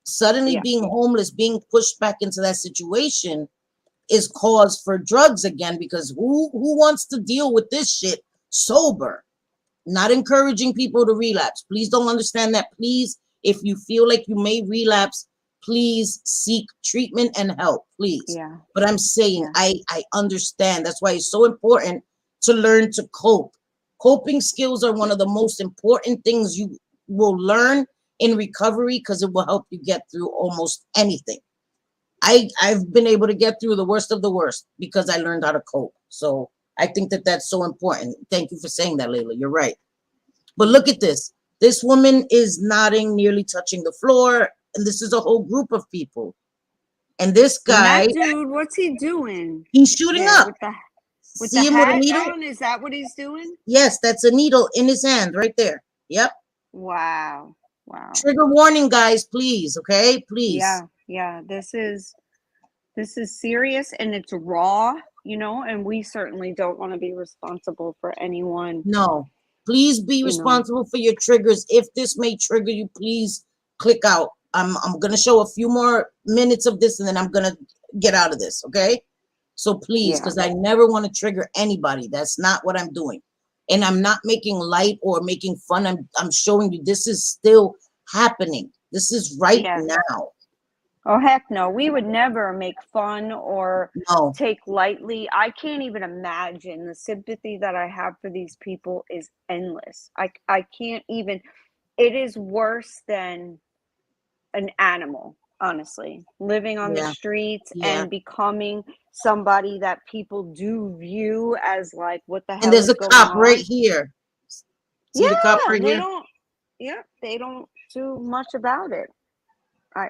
suddenly yeah, being homeless, being pushed back into that situation is cause for drugs again, because who wants to deal with this shit sober? Not encouraging people to relapse. Please don't understand that. Please, if you feel like you may relapse, please seek treatment and help, please. yeah, But I'm saying yeah, I understand. That's why it's so important to learn to cope. Coping skills are one of the most important things you will learn in recovery, because it will help you get through almost anything. I've been able to get through the worst of the worst because I learned how to cope. So I think that that's so important. Thank you for saying that, Layla. You're right. But look at this. This woman is nodding, nearly touching the floor, and this is a whole group of people. And this and guy, that dude, what's he doing he's shooting there up. with the See him with a hat needle? on? Is that what he's doing? Yes, that's a needle in his hand right there. Yep. Wow, wow. Trigger warning, guys, please. Okay, please. Yeah, yeah, this is serious and it's raw, you know, and we certainly don't want to be responsible for anyone, No, please be you know. responsible for your triggers. If this may trigger you, please click out. I'm gonna show a few more minutes of this and then I'm gonna get out of this. Okay. So please, Yeah. because I never want to trigger anybody. That's not what I'm doing. And I'm not making light or making fun. I'm showing you this is still happening. This is right Yeah. now. Oh, heck no. We would never make fun or No. take lightly. I can't even imagine. The sympathy that I have for these people is endless. I can't even. It is worse than an animal, honestly. Living on the Yeah. streets Yeah. and becoming somebody that people do view as like, what the And hell there's is a going cop right on? here. See the cop Yeah, right they here? don't. Yeah, they don't do much about it. I.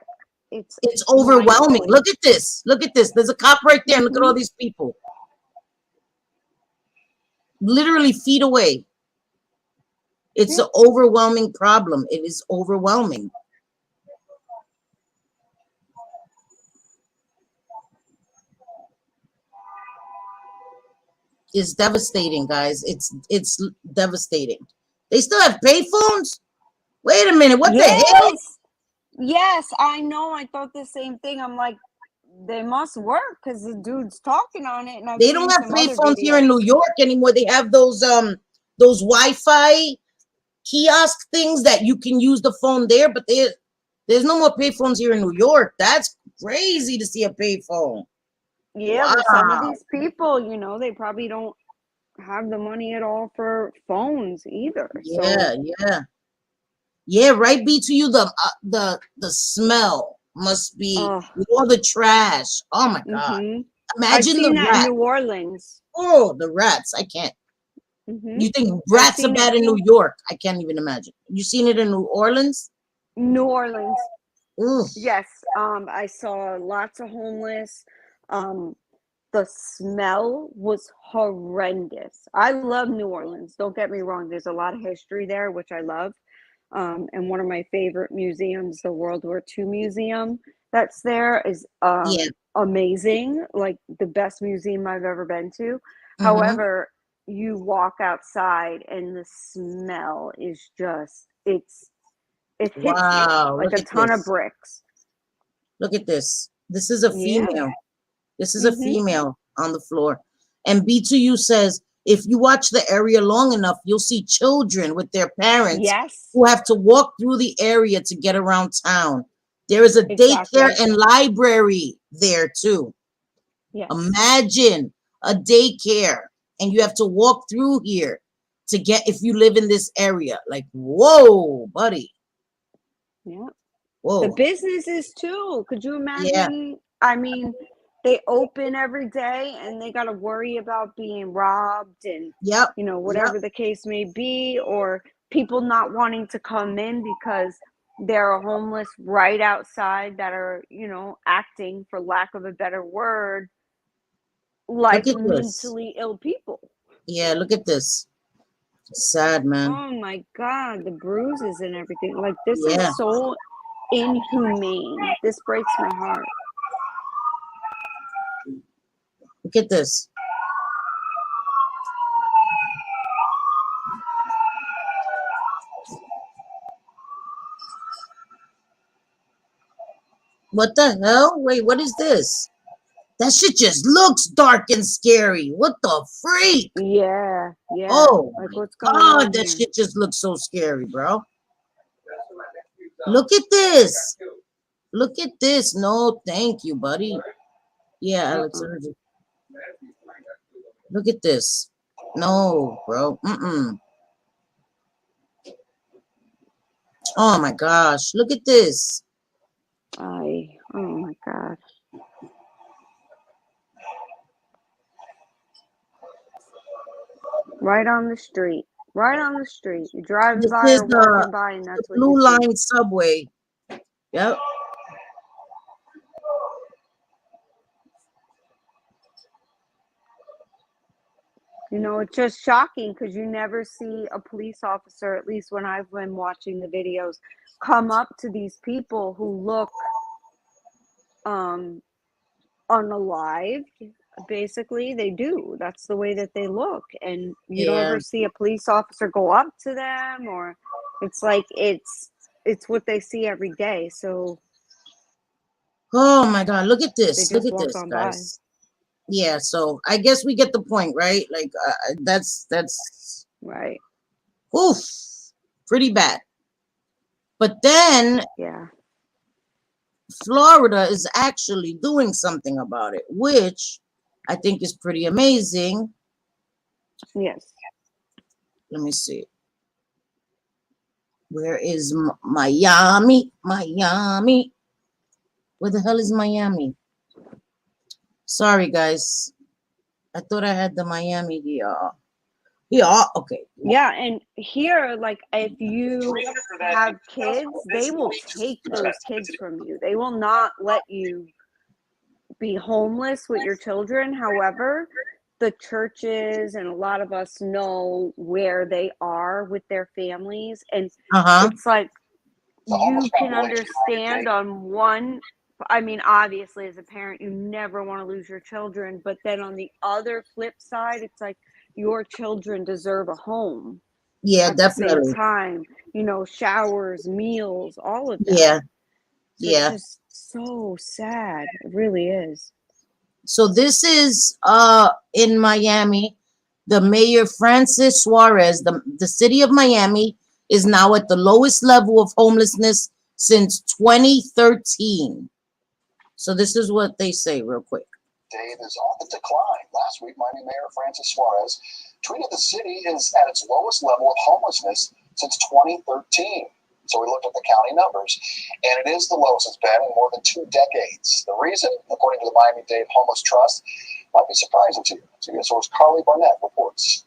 It's It's mind overwhelming. blowing. Look at this. Look at this. There's a cop right there. And look at Hmm. all these people. Literally feet away. It's Yeah. an overwhelming problem. It is overwhelming. It's devastating, guys. It's devastating. They still have payphones? Wait a minute. What the hell? Yes. Yes, I know. I thought the same thing. I'm like, they must work because the dude's talking on it, and I've They don't seen have some other payphones here in videos. New York anymore. They have those Wi-Fi kiosk things that you can use the phone there, but there's no more payphones here in New York. That's crazy to see a payphone. Yeah, well, some of Wow. these people, you know, they probably don't have the money at all for phones either. So, Yeah, yeah. Yeah, right. B to you, the smell must be oh, with all the trash. Oh my God. mm-hmm. I've Imagine seen the that in rat. New Orleans. Oh, the rats. I can't. Mm-hmm. You think I've rats are seen it bad in New too. York? I can't even imagine. You seen it in New Orleans? New Orleans. Ooh, Yes. I saw lots of homeless. Um, the smell was horrendous. I love New Orleans. Don't get me wrong. There's a lot of history there, which I love. And one of my favorite museums, the World War II Museum that's there, is yeah. amazing. Like the best museum I've ever been to. Mm-hmm. However, you walk outside and the smell is just it hits you Wow. like Look a at ton of this. bricks. Look at this. This is a Yeah. female. This is a Mm-hmm. female on the floor. And B2U says, if you watch the area long enough, you'll see children with their parents Yes. who have to walk through the area to get around town. There is a daycare Exactly. and library there too. Yes. Imagine a daycare and you have to walk through here to get, if you live in this area. Like, whoa, buddy. Yeah. The Whoa. businesses too. Could you Yeah. imagine? I mean, they open every day and they got to worry about being robbed and, Yep. you know, Yep. whatever the case may be, or people not wanting to come in because there are homeless right outside that are, you know, acting, for lack of a better word, Look like at this. mentally ill people. Yeah, look at this. Sad, man. Oh my God, the bruises and everything. Like, this Yeah. is so inhumane. This breaks my heart. Look at this. What the hell? Wait, what is this? That shit just looks dark and scary. What the freak? Yeah, yeah. Oh Like, my what's going God, on that here? shit just looks so scary, bro. Look at this. Look at this. No, thank you, buddy. Yeah, Alex. Look at this. No, bro. Oh my gosh. Look at this. Oh my God. Right on the street. Right on the street. You're driving This by is or walking by, and the that's what you Blue see. Line subway. Yep. You know, it's just shocking because you never see a police officer, at least when I've been watching the videos, come up to these people who look unalived. Basically, they do. That's the way that they look. And you don't Yeah. ever see a police officer go up to them, or it's like it's what they see every day. So Oh my God. Look at they this. Look just at walk this, on by. guys. Yeah. So I guess we get the point, right? Like that's Right. oof, pretty bad. But then Yeah. Florida is actually doing something about it, which I think is pretty amazing. Yes. Let me see. Where is Miami? Miami. Where the hell is Miami? Sorry, guys. I thought I had the Miami here. Yeah, okay. Yeah, and here, like, if you have kids, they will take those kids from you. They will not let you be homeless with your children. However, the churches and a lot of us know where they are with their families, and it's like you can understand on one. I mean, obviously, as a parent, you never want to lose your children, but then on the other flip side, it's like your children deserve a home. Yeah, At the same definitely. time, you know, showers, meals, all of that. Yeah, So it's yeah. just so sad. It really is. So this is in Miami. The mayor Francis Suarez, the city of Miami is now at the lowest level of homelessness since 2013. So this is what they say real quick. Dave is on the decline. Last week, Miami Mayor Francis Suarez tweeted the city is at its lowest level of homelessness since 2013. So we looked at the county numbers, and it is the lowest it's been in more than 2 decades. The reason, according to the Miami-Dade Homeless Trust, might be surprising to you. CBS source Carly Barnett reports.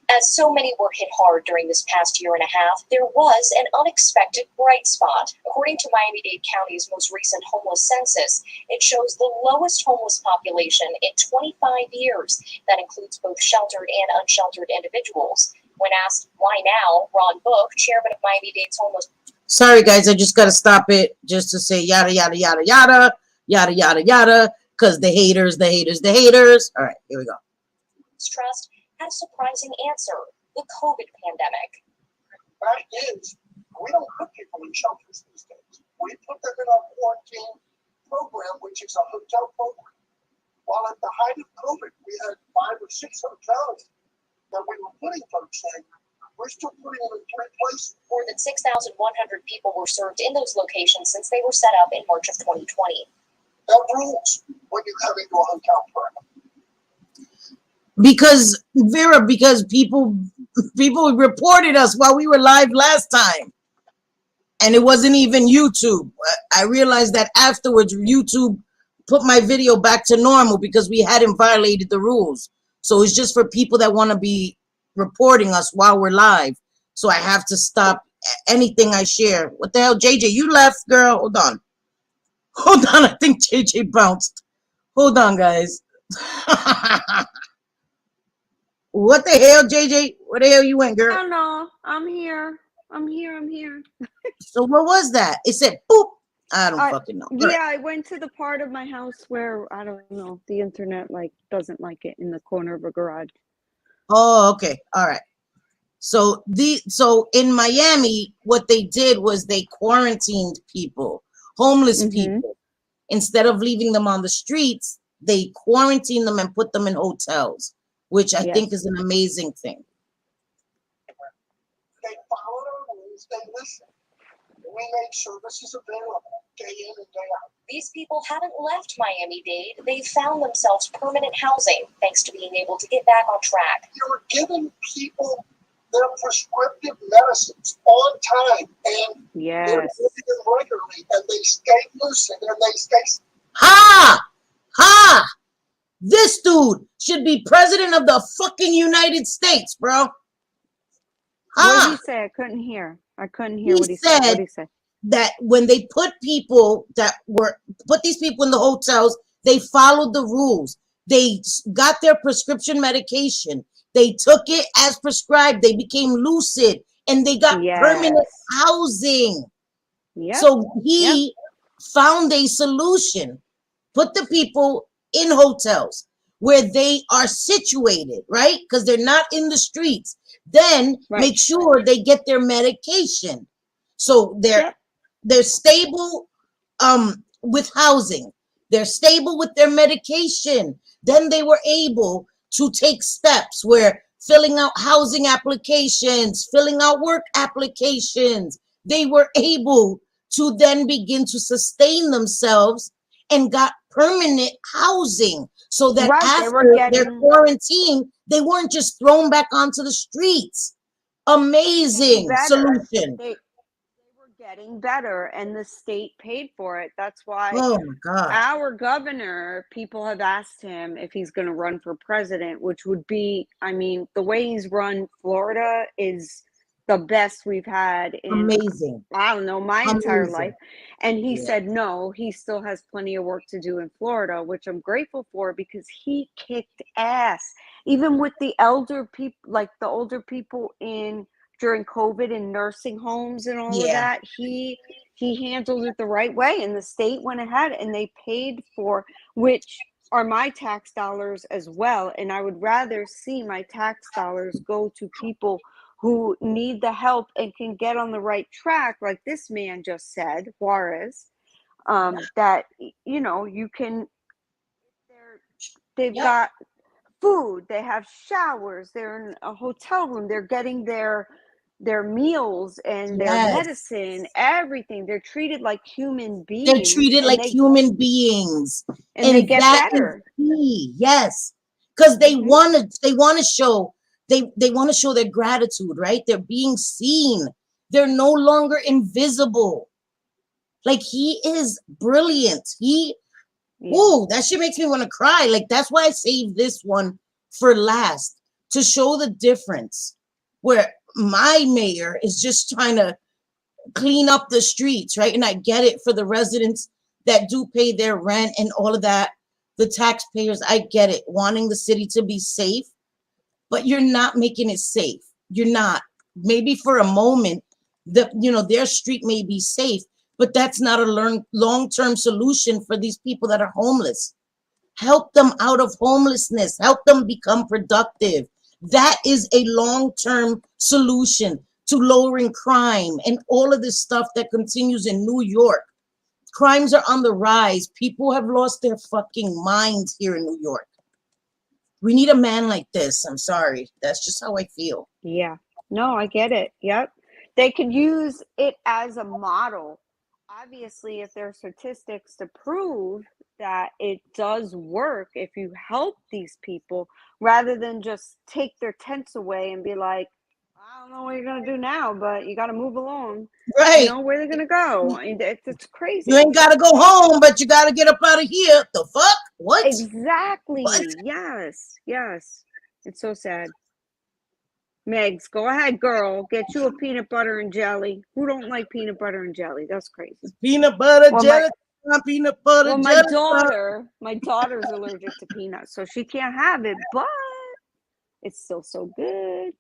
As so many were hit hard during this past year and a half, there was an unexpected bright spot. According to Miami-Dade County's most recent homeless census, it shows the lowest homeless population in 25 years. That includes both sheltered and unsheltered individuals. When asked why now, Ron Book, chairman of Miami-Dade's homeless... Sorry, guys, I just got to stop it just to say yada, yada, yada, yada, yada, yada, yada, because the haters, the haters, the haters. All right, here we go. Trust had a surprising answer: the COVID pandemic. Fact is, we don't put people in shelters these days. We put them in our quarantine program, which is a hotel program. While at the height of COVID, we had 5 or 6 hotels that we were putting folks in. We're still putting them in 3 places. More than 6,100 people were served in those locations since they were set up in March of 2020. That rules when you come into a hotel program. Because Vera, because people reported us while we were live last time, and it wasn't even YouTube. I realized that afterwards. YouTube put my video back to normal because we hadn't violated the rules. So it's just for people that want to be reporting us while we're live. So I have to stop anything I share. What the hell, JJ? You left, girl. Hold on. Hold on. I think JJ bounced. Hold on, guys. What the hell, JJ? Where the hell you went, girl? I don't know. I'm here. I'm here. So what was that? It said boop. I don't fucking know. Yeah, I went to the part of my house where I don't know, the internet like doesn't like it in the corner of a garage. Oh, okay. All right. So in Miami, what they did was they quarantined people, homeless people. Instead of leaving them on the streets, they quarantined them and put them in hotels, which I think is an amazing thing. They followed our rules. They listened. We made services available day in and day out. These people haven't left Miami-Dade. They've found themselves permanent housing thanks to being able to get back on track. You were giving people their prescriptive medicines on time, and they're getting them regularly, and they stay lucid, and they stay. Ha! This dude should be president of the fucking United States, bro. What did he say? I couldn't hear what he said. What did he say? That when they put these people in the hotels, they followed the rules. They got their prescription medication. They took it as prescribed. They became lucid, and they got permanent housing. So he found a solution. Put the people in hotels where they are situated, right? Because they're not in the streets. Then make sure they get their medication. So they're stable with housing. They're stable with their medication. Then they were able to take steps where filling out housing applications, filling out work applications, they were able to then begin to sustain themselves and got permanent housing so that after their quarantine, they weren't just thrown back onto the streets. Amazing solution. They were getting better, and the state paid for it. That's why our governor, people have asked him if he's going to run for president, which would be, I mean, the way he's run Florida is the best we've had in I don't know, my entire life. And he said no, he still has plenty of work to do in Florida, which I'm grateful for because he kicked ass. Even with the elder people, like the older people during COVID in nursing homes and all of that, he handled it the right way, and the state went ahead and they paid for, which are my tax dollars as well. And I would rather see my tax dollars go to people who need the help and can get on the right track, like this man just said, Juarez, that, you know, you can, they've got food, they have showers, they're in a hotel room, they're getting their meals and their medicine, everything. They're treated like human beings. They're treated like human beings. And they get better. Yes. Because they want to show they want to show their gratitude, right? They're being seen. They're no longer invisible. Like, he is brilliant. That shit makes me want to cry. Like, that's why I saved this one for last, to show the difference where my mayor is just trying to clean up the streets, right? And I get it for the residents that do pay their rent and all of that, the taxpayers, I get it, wanting the city to be safe, but you're not making it safe. You're not. Maybe for a moment, their street may be safe, but that's not a long-term solution for these people that are homeless. Help them out of homelessness. Help them become productive. That is a long-term solution to lowering crime and all of this stuff that continues in New York. Crimes are on the rise. People have lost their fucking minds here in New York. We need a man like this. I'm sorry. That's just how I feel. Yeah. No, I get it. Yep. They could use it as a model. Obviously, if there are statistics to prove that it does work, if you help these people, rather than just take their tents away and be like, I don't know what you're gonna do now, but you got to move along. Right. Where they're gonna go? I mean, it's crazy. You ain't got to go home, but you got to get up out of here. The fuck? What? What? Exactly. Yes. Yes. It's so sad. Megs, go ahead, girl. Get you a peanut butter and jelly. Who don't like peanut butter and jelly? That's crazy. Peanut butter Well, jelly. Peanut butter well, jelly. my daughter's allergic to peanuts, so she can't have it, but it's still so good.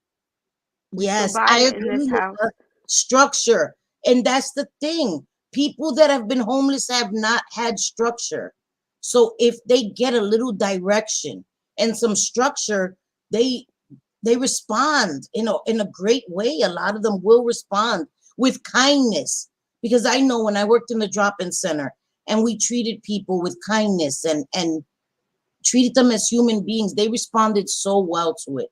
We still Yes, buy I it in agree this with house. the structure. And that's the thing. People that have been homeless have not had structure. So if they get a little direction and some structure, they respond in a great way. A lot of them will respond with kindness. Because I know when I worked in the drop-in center and we treated people with kindness and treated them as human beings, they responded so well to it.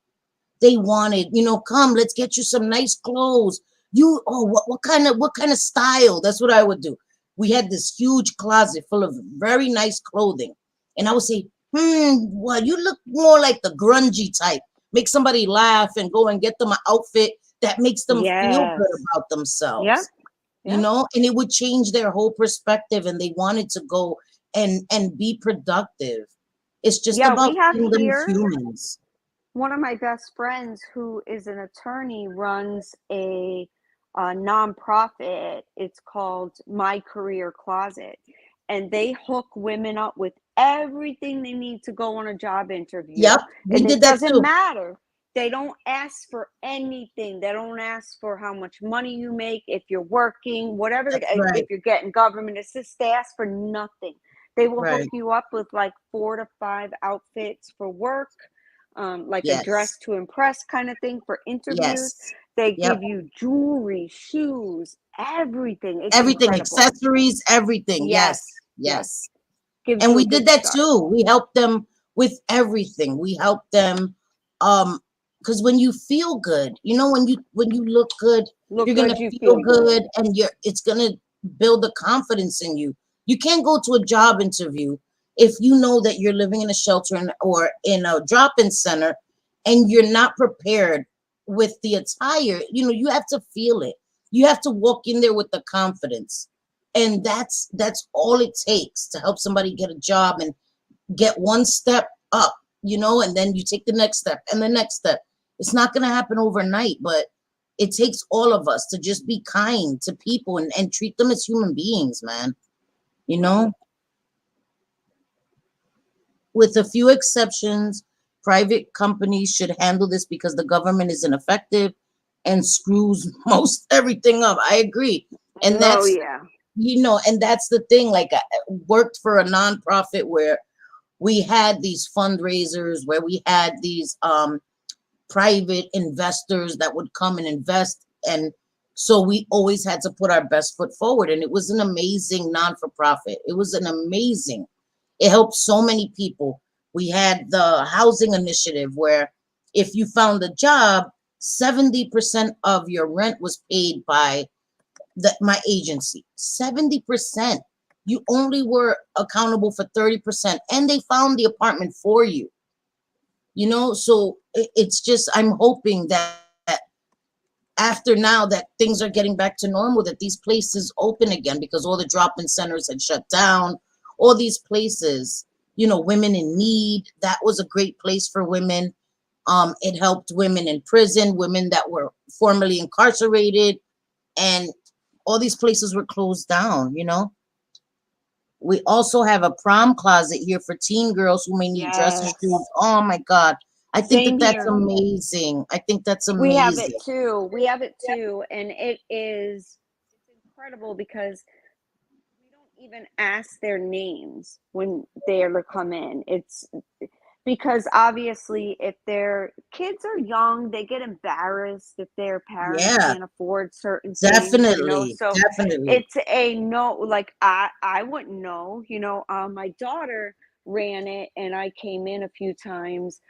They wanted, come, let's get you some nice clothes. What kind of style? That's what I would do. We had this huge closet full of very nice clothing. And I would say, well, you look more like the grungy type. Make somebody laugh and go and get them an outfit that makes them feel good Yes. about themselves. Yep. Yep. And it would change their whole perspective and they wanted to go and be productive. It's just Yeah, about we have seeing them as here humans. one of my best friends who is an attorney runs a nonprofit. It's called My Career Closet. And they hook women up with everything they need to go on a job interview. Yep, we And did it that doesn't too. matter. They don't ask for anything. They don't ask for how much money you make, if you're working, whatever, That's right. if you're getting government assistance, they ask for nothing. They will hook Right. you up with like 4 to 5 outfits for work, like a Yes. dress to impress kind of thing for interviews. Yes. They Yep. give you jewelry, shoes, everything. It's Everything, incredible. accessories, everything. Yes. Yes. Yes. Gives And you a we did good that start. too. We helped them with everything. We helped them because when you feel good, when you look good, Look you're gonna good, you feel feel good and it's gonna build the confidence in you. You can't go to a job interview if you know that you're living in a shelter or in a drop-in center and you're not prepared with the attire. You have to feel it. You have to walk in there with the confidence. And that's all it takes to help somebody get a job and get one step up, and then you take the next step and the next step. It's not going to happen overnight, but it takes all of us to just be kind to people and treat them as human beings, man. With a few exceptions, private companies should handle this because the government is ineffective and screws most everything up. I agree. And Oh, that's yeah. and that's the thing. Like, I worked for a nonprofit where we had these fundraisers, where we had these private investors that would come and invest, and so we always had to put our best foot forward. And it was an amazing non-for-profit. It helped so many people. We had the housing initiative where if you found a job, 70% of your rent was paid by my agency. 70%. You only were accountable for 30%, and they found the apartment for you. So it's just, I'm hoping that after now that things are getting back to normal, that these places open again, because all the drop-in centers had shut down. All these places, women in need, that was a great place for women. It helped women in prison, women that were formerly incarcerated, and all these places were closed down. We also have a prom closet here for teen girls who may need dresses, Yes. shoes. Oh my God. I think Same that's here. amazing. I think that's We have it amazing. too. And it's incredible because we don't even ask their names when they're to come in. It's because obviously if their kids are young, they get embarrassed if their parents Yeah, can't afford certain things, definitely. so Definitely. it's a no. Like I wouldn't know, my daughter ran it and I came in a few times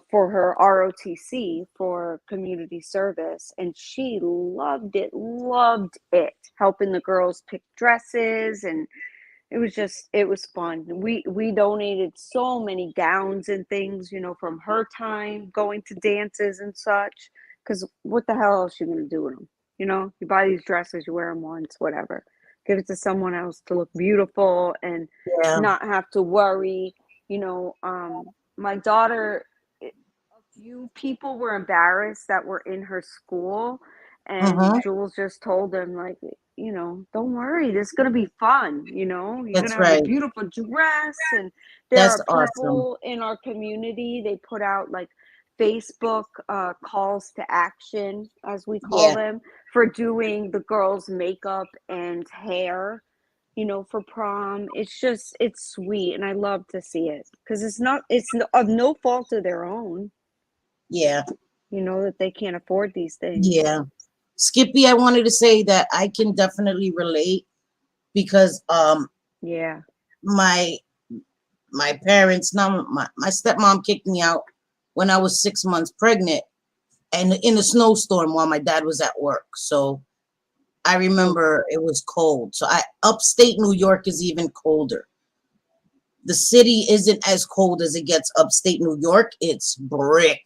for her ROTC, for community service, and she loved it, helping the girls pick dresses. And it was fun. We donated so many gowns and things, from her time going to dances and such. because what the hell else are you going to do with them? You know, you buy these dresses, you wear them once, whatever. Give it to someone else to look beautiful and Yeah. not have to worry. You know, my daughter, a few people were embarrassed that were in her school, and Mm-hmm. Jules just told them, like, you know, don't worry, this is going to be fun. You know, you're going That's to have a right. beautiful dress. And there That's are awesome. people in our community, they put out like Facebook calls to action, as we call Yeah. them, for doing the girls' makeup and hair, you know, for prom. It's just, it's sweet, and I love to see it because it's of no fault of their own, Yeah. you know, that they can't afford these things. Yeah. Skippy, I wanted to say that I can definitely relate because Yeah. my my parents, now my stepmom kicked me out when I was 6 months pregnant and in a snowstorm while my dad was at work. So I Oof. remember it was cold. So upstate New York is even colder. The city isn't as cold as it gets upstate New York. It's brick.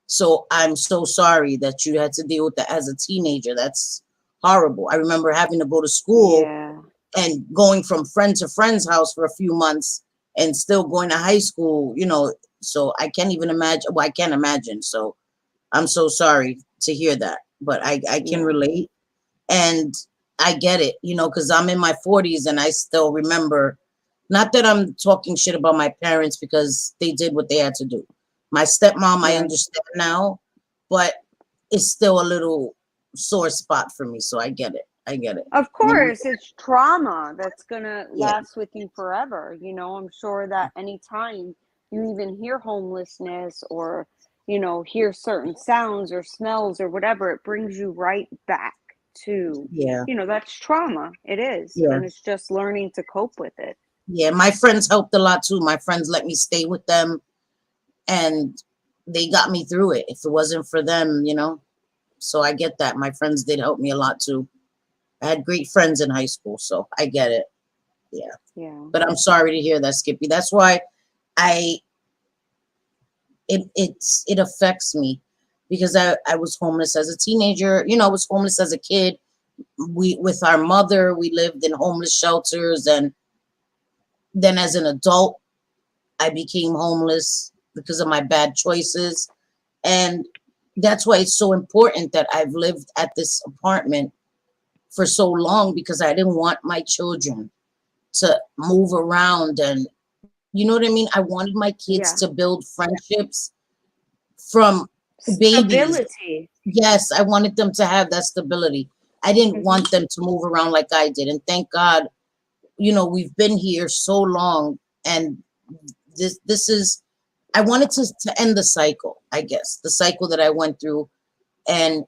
So I'm so sorry that you had to deal with that as a teenager. That's horrible. I remember having to go to school Yeah. and going from friend to friend's house for a few months and still going to high school, you know. So I can't even imagine. Well, I can't imagine. So I'm so sorry to hear that, but I can Yeah. relate and I get it, you know, because I'm in my 40s and I still remember. Not that I'm talking shit about my parents because they did what they had to do. My stepmom, I Right. understand now, but it's still a little sore spot for me. So I get it. I get it. Of You know? course, it's trauma that's gonna Yeah. last with you forever. You know, I'm sure that anytime you even hear homelessness or, you know, hear certain sounds or smells or whatever, it brings you right back to, Yeah. you know, that's trauma. It is. Yeah. And it's just learning to cope with it. Yeah. My friends helped a lot too. My friends let me stay with them and they got me through it. If it wasn't for them, you know. So I get that. My friends did help me a lot too. I had great friends in high school, so I get it. Yeah. Yeah. But I'm sorry to hear that, Skippy. That's why I it affects me because I was homeless as a teenager. You know, I was homeless as a kid. We with our mother, we lived in homeless shelters, and then as an adult, I became homeless because of my bad choices. And that's why it's so important that I've lived at this apartment for so long because I didn't want my children to move around and you know what I mean? I wanted my kids Yeah. to build friendships from babies. Stability. Yes, I wanted them to have that stability. I didn't Hmm. want them to move around like I did. And thank God, you know, we've been here so long and this is I wanted to end the cycle, I guess. The cycle that I went through and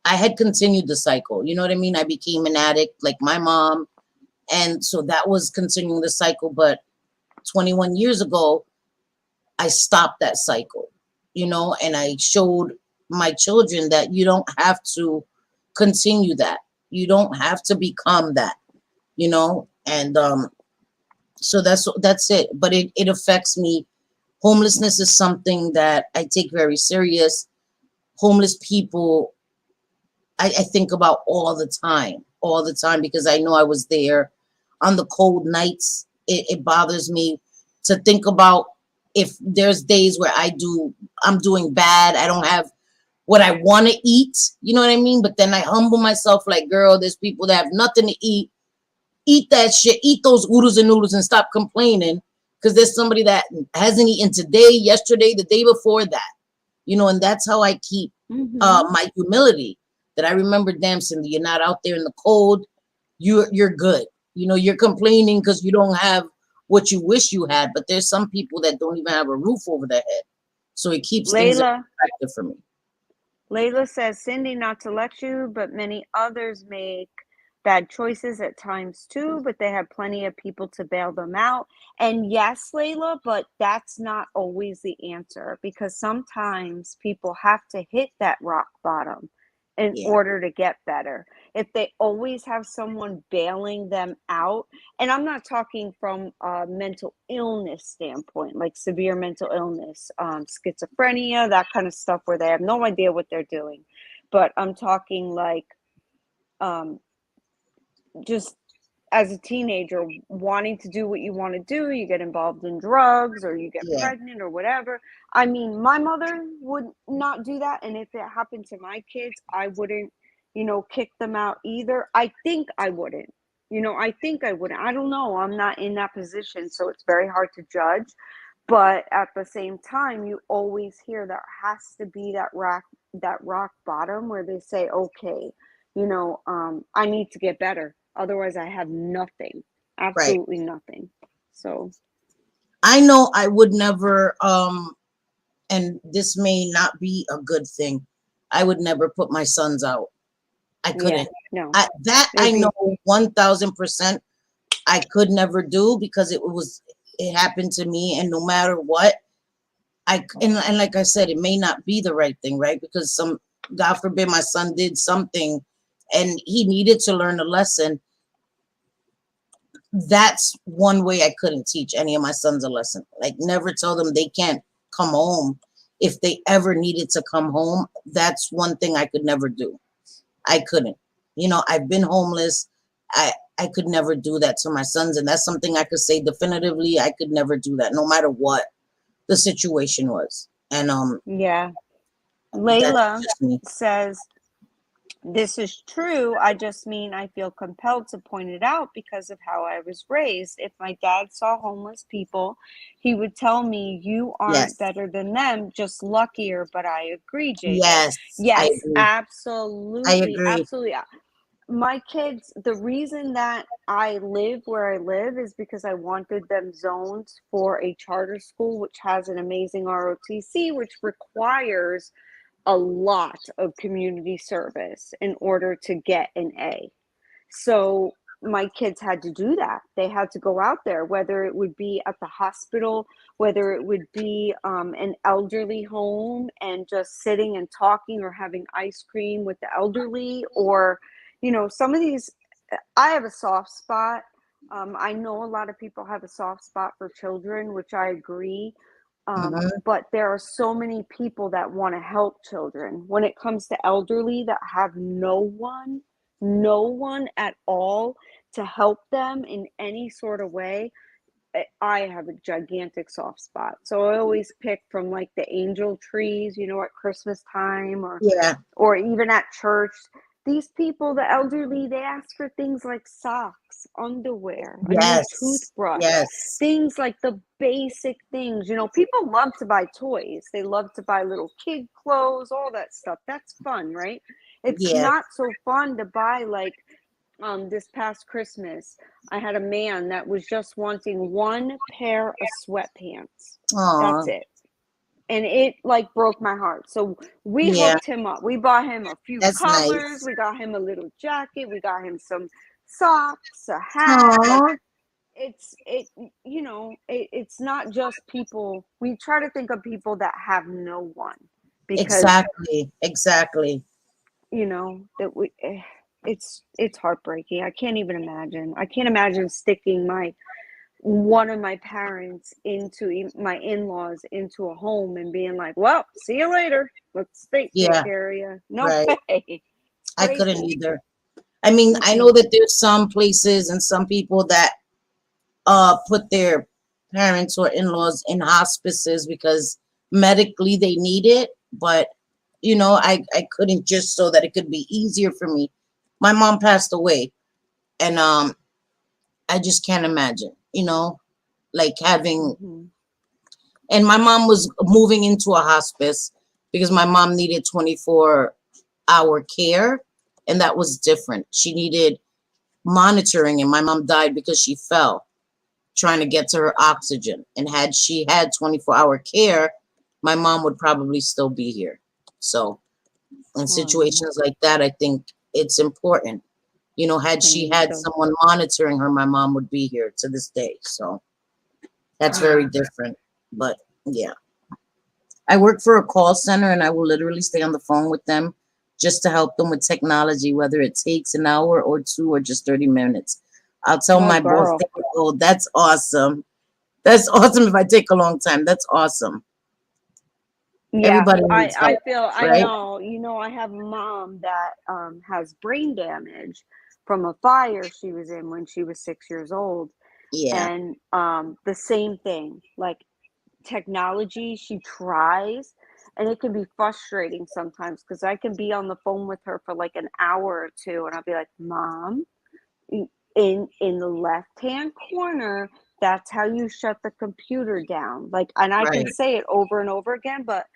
I had continued the cycle. You know what I mean? I became an addict like my mom. And so that was continuing the cycle. But 21 years ago, I stopped that cycle, you know, and I showed my children that you don't have to continue that. You don't have to become that, you know, and so that's it. But it affects me. Homelessness is something that I take very serious. Homeless people, I think about all the time, because I know I was there on the cold nights. It bothers me to think about if there's days where I'm doing bad. I don't have what I want to eat. You know what I mean? But then I humble myself like, girl, there's people that have nothing to eat. Eat that shit. Eat those oodles and noodles and stop complaining. Because there's somebody that hasn't eaten today, yesterday, the day before that. You know, and that's how I keep Hmm. my humility. That I remember, damn, Cindy, you're not out there in the cold. You're good. You know, you're complaining because you don't have what you wish you had. But there's some people that don't even have a roof over their head. So it keeps things in Layla. perspective for me. Layla says, Cyndi, not to let you, but many others make bad choices at times too, but they have plenty of people to bail them out. And yes, Layla, but that's not always the answer because sometimes people have to hit that rock bottom in Yeah. order to get better. if they always have someone bailing them out, and I'm not talking from a mental illness standpoint, like severe mental illness, schizophrenia, that kind of stuff where they have no idea what they're doing, but I'm talking like just as a teenager wanting to do what you want to do, you get involved in drugs or you get Yeah. pregnant or whatever. I mean, my mother would not do that, and if it happened to my kids, I wouldn't, kick them out either. I think I wouldn't. I think I wouldn't. I don't know. I'm not in that position, so it's very hard to judge. But at the same time, you always hear there has to be that rock bottom where they say, okay, I need to get better. Otherwise, I have nothing, Right. absolutely nothing. So, I know I would never, and this may not be a good thing. I would never put my sons out. I yeah, couldn't. no, That I it'd know be, 1000% I could never do because it happened to me, and no matter what, and like I said, it may not be the right thing, right? Because God forbid, my son did something, and he needed to learn a lesson. That's one way I couldn't teach any of my sons a lesson. Like, never tell them they can't come home if they ever needed to come home. That's one thing I could never do. I couldn't. I've been homeless. I could never do that to my sons, and that's something I could say definitively. I could never do that, no matter what the situation was. And yeah. that's Layla just me. says, this is true. I just mean I feel compelled to point it out because of how I was raised. If my dad saw homeless people, he would tell me, you aren't Yes, better than them, just luckier. But I agree, JJ. yes, I Yes, agree. I absolutely. agree. Absolutely. My kids, the reason that I live where I live is because I wanted them zoned for a charter school, which has an amazing ROTC, which requires a lot of community service in order to get an A. So my kids had to do that. They had to go out there, whether it would be at the hospital, whether it would be an elderly home and just sitting and talking or having ice cream with the elderly, or, some of these, I have a soft spot. I know a lot of people have a soft spot for children, which I agree. Hmm. But there are so many people that want to help children. When it comes to elderly that have no one at all to help them in any sort of way, I have a gigantic soft spot. So I always pick from like the angel trees, at Christmas time, Yeah. or even at church. These people, the elderly, they ask for things like socks, underwear, a new Yes. toothbrush, Yes. things like the basic things. People love to buy toys. They love to buy little kid clothes, all that stuff. That's fun, right? It's Yeah. not so fun to buy like this past Christmas, I had a man that was just wanting one pair of sweatpants. That's Aw. it. And it like broke my heart. So we Yeah. hooked him up. We bought him a few That's colors. nice. We got him a little jacket. We got him some socks, a hat. Like Aw. it's not just people. We try to think of people that have no one, because Exactly. Exactly. that it's heartbreaking. I can't even imagine. I can't imagine sticking one of my parents into my in-laws into a home and being like, well, see you later, let's take Yeah. care of you. No Right. way. It's I couldn't crazy. either. I mean, I know Mm-mm. that there's some places and some people that put their parents or in-laws in hospices because medically they need it, but I couldn't, just so that it could be easier for me. My mom passed away, and I just can't imagine, like having, Mm-hmm. and my mom was moving into a hospice because my mom needed 24-hour care, and that was different. She needed monitoring, and my mom died because she fell trying to get to her oxygen. And had she had 24-hour care, my mom would probably still be here. So in Oh, situations like that, I think it's important. Had I she think had so. someone monitoring her, my mom would be here to this day. So that's very Yeah. different. But yeah, I work for a call center, and I will literally stay on the phone with them just to help them with technology, whether it takes an hour or two or just 30 minutes. I'll tell Oh, my boss, girl. oh, that's awesome. That's awesome if I take a long time. That's awesome. Yeah, Everybody I needs I help, feel I right? know. I have a mom that has brain damage from a fire she was in when she was 6 years old, Yeah, and the same thing. Like technology, she tries, and it can be frustrating sometimes because I can be on the phone with her for like an hour or two, and I'll be like, "Mom, in the left hand corner, that's how you shut the computer down." Like, and I can right, say it over and over again, but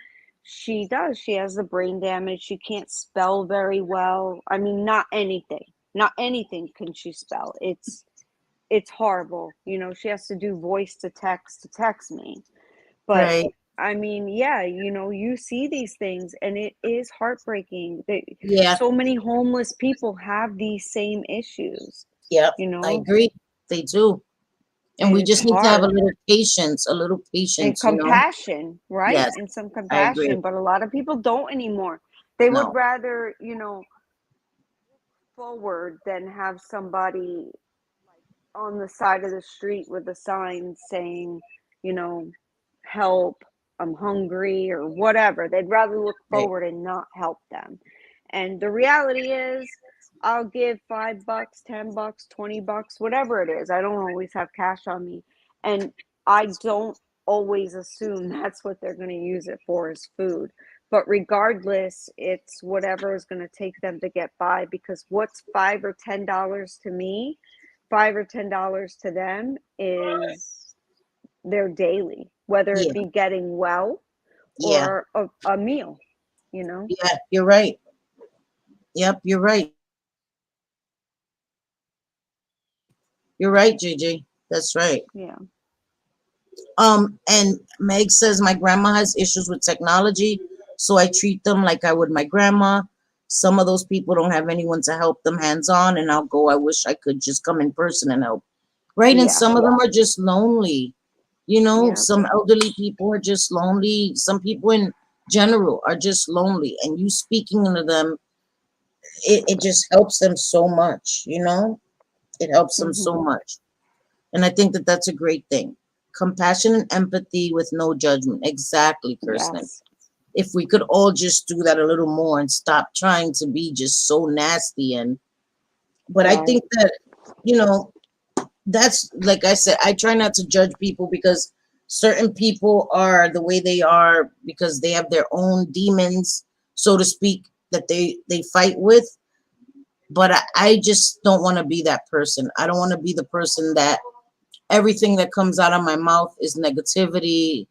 she has the brain damage. She can't spell very well. I mean, not anything can she spell. It's horrible. She has to do voice to text me. But right. I mean, yeah, you see these things and it is heartbreaking that Yeah, so many homeless people have these same issues, yeah, you I know, agree. They do. And and we it's just need to have hard. a little And patience. compassion, right? Yes, And some I agree. compassion, but a lot of people don't anymore. They would No, rather, forward than have somebody on the side of the street with a sign saying, you know, help, I'm hungry, or whatever. They'd rather look right. forward and not help them. And the reality is, I'll give $5, $10, $20, whatever it is. I don't always have cash on me. And I don't always assume that's what they're going to use it for is food. But regardless, it's whatever is going to take them to get by because what's $5 or $10 to me, $5 or $10 to them is their daily, whether it Yeah, be getting well yeah, or a meal, you know? yeah, you're right. Yep, you're right. You're right, Gigi. That's right. Yeah. And Meg says my grandma has issues with technology, so I treat them like I would my grandma. Some of those people don't have anyone to help them hands on, and I'll go, I wish I could just come in person and help. Right? And Yeah. some of them are just lonely. Yeah. Some elderly people are just lonely. Some people in general are just lonely, and you speaking to them, it just helps them so much. It helps them so Mhm. much. And I think that that's a great thing. Compassion and empathy with no judgment. Exactly, Kirsten. Yes. If we could all just do that a little more and stop trying to be just so nasty but I Right. think that, you know, that's like I said, I try not to judge people because certain people are the way they are because they have their own demons, so to speak, that they fight with. But I just don't want to be that person. I don't want to be the person that everything that comes out of my mouth is negativity,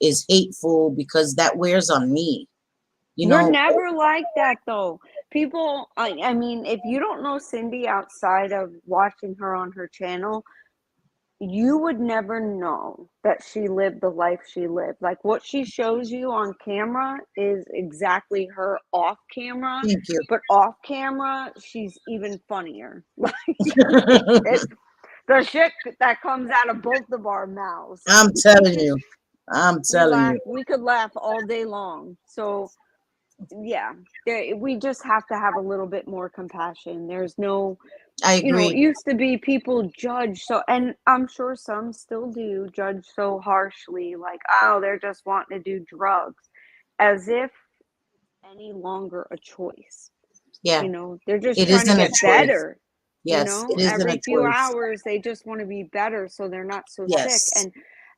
is hateful, because that wears on me. You You're know, never like that though. People, I mean, if you don't know Cyndi outside of watching her on her channel, you would never know that she lived the life she lived. Like what she shows you on camera is exactly her off camera, thank you. but off camera, she's even funnier. Like it, the shit that comes out of both of our mouths. I'm telling you. I'm We telling laugh, you. we could laugh all day long. So, yeah, we just have to have a little bit more compassion. There's no, I it agree. used to be people judge so, and I'm sure some still do judge so harshly, like, oh, they're just wanting to do drugs, as if any longer a choice. Yeah, They're just it trying to isn't a get choice. better. Yes, it isn't a Every few choice. hours, they just want to be better so they're not so sick. Yes. And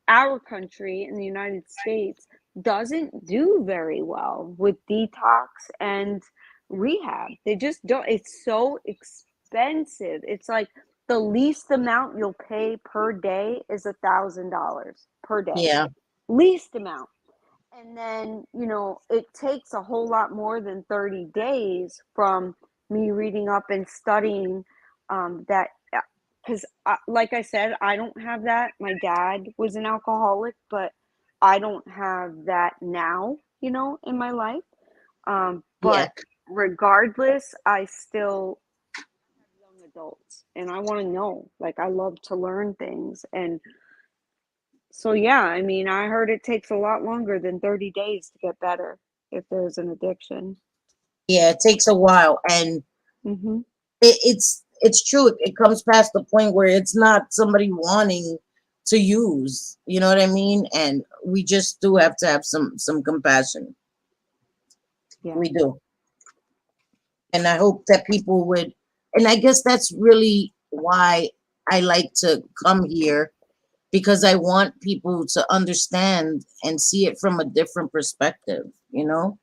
our country in the United States doesn't do very well with detox and rehab. They just don't. It's so expensive. It's like the least amount you'll pay per day is $1,000 per day. Yeah. Least amount. And then, it takes a whole lot more than 30 days from me reading up and studying that. Because, like I said, I don't have that. My dad was an alcoholic, but I don't have that now, in my life. Yeah. But regardless, I still have young adults and I want to know. Like, I love to learn things. And so, yeah, I mean, I heard it takes a lot longer than 30 days to get better if there's an addiction. Yeah, it takes a while, and Mm-hmm. it's true. It comes past the point where it's not somebody wanting to use. You know what I mean? And we just do have to have some compassion. Yeah. We do. And I hope that people would, and I guess that's really why I like to come here, because I want people to understand and see it from a different perspective, you know?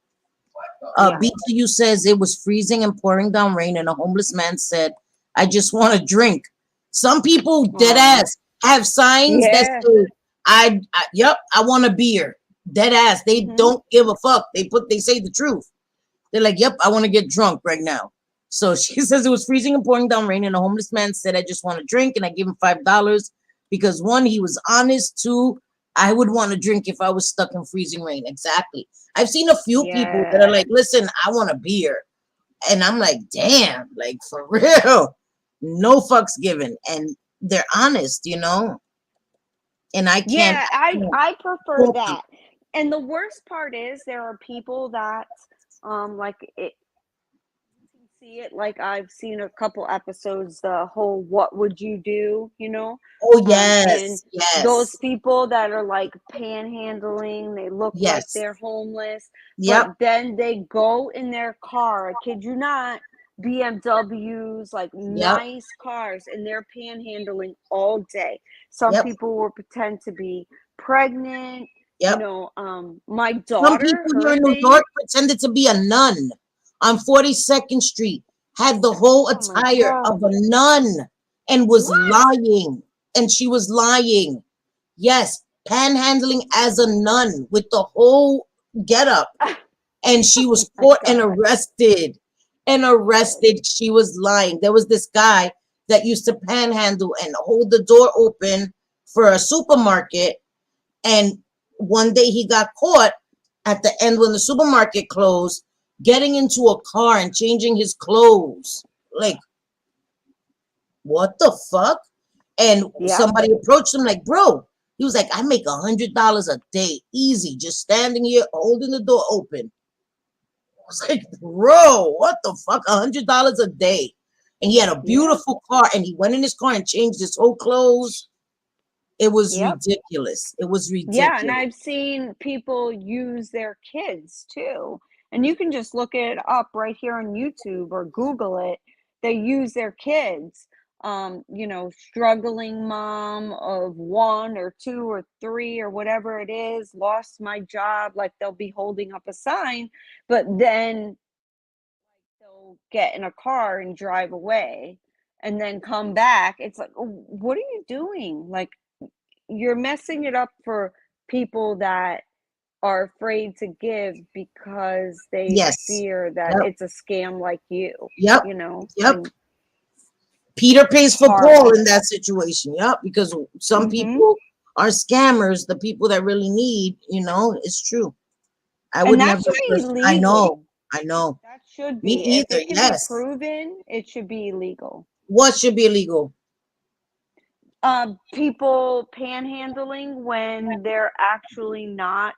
Yeah. BTU says it was freezing and pouring down rain, and a homeless man said, I just want to drink. Some people, dead Oh. ass, have signs that Yeah. say, yep, I want a beer. Dead ass. They Mm-hmm. don't give a fuck. They say the truth. They're like, yep, I want to get drunk right now. So she says it was freezing and pouring down rain, and a homeless man said, I just want to drink, and I gave him $5 because one, he was honest. Two, I would want to drink if I was stuck in freezing rain. Exactly. I've seen a few people that are Yeah. like, listen, I want a beer. And I'm like, damn, like for real. No fucks given. And they're honest, you know? And I can't, Yeah, I can't I prefer fault them. that. And the worst part is there are people that like it you can see it, like I've seen a couple episodes, the whole what would you do, you know? Oh, And yes, those yes, people that are like panhandling, they look like yes. they're homeless, but Yep, then they go in their car, I kid you not, BMWs, like yep, nice cars, and they're panhandling all day. Some yep, people will pretend to be pregnant. yep. My Some daughter, people here her in New thing, York pretended to be a nun on 42nd Street, had the whole oh my attire of God, a nun and was what? lying. And she was lying. Yes, panhandling as a nun with the whole getup. And she Oh was my caught and God. arrested. And arrested. She was lying. There was this guy that used to panhandle and hold the door open for a supermarket, and one day he got caught at the end when the supermarket closed, getting into a car and changing his clothes. Like, what the fuck? And Yep. somebody approached him like, bro, he was like, I make $100 a day, easy, just standing here holding the door open. I was like, bro, what the fuck? $100 a day. And he had a Yeah. beautiful car, and he went in his car and changed his whole clothes. It was Yep. ridiculous. It was Yeah, and ridiculous. I've seen people use their kids too. And you can just look it up right here on YouTube or Google it. They use their kids. Struggling mom of one or two or three or whatever it is, lost my job. Like they'll be holding up a sign, but then they'll get in a car and drive away and then come back. It's like, "Oh, what are you doing? Like, you're messing it up for people that are afraid to give because they Yes. fear that Yep. it's a scam like Yep. you know, Yep. and Peter pays for Paul horrible. in that situation. Yep. Because some Hmm. people are scammers. The people that really need, it's true. I And would that never. should be I know. legal. I know. That should Me be. If either. it can be Yes. proven, it should be illegal. What should be illegal? People panhandling when they're actually not,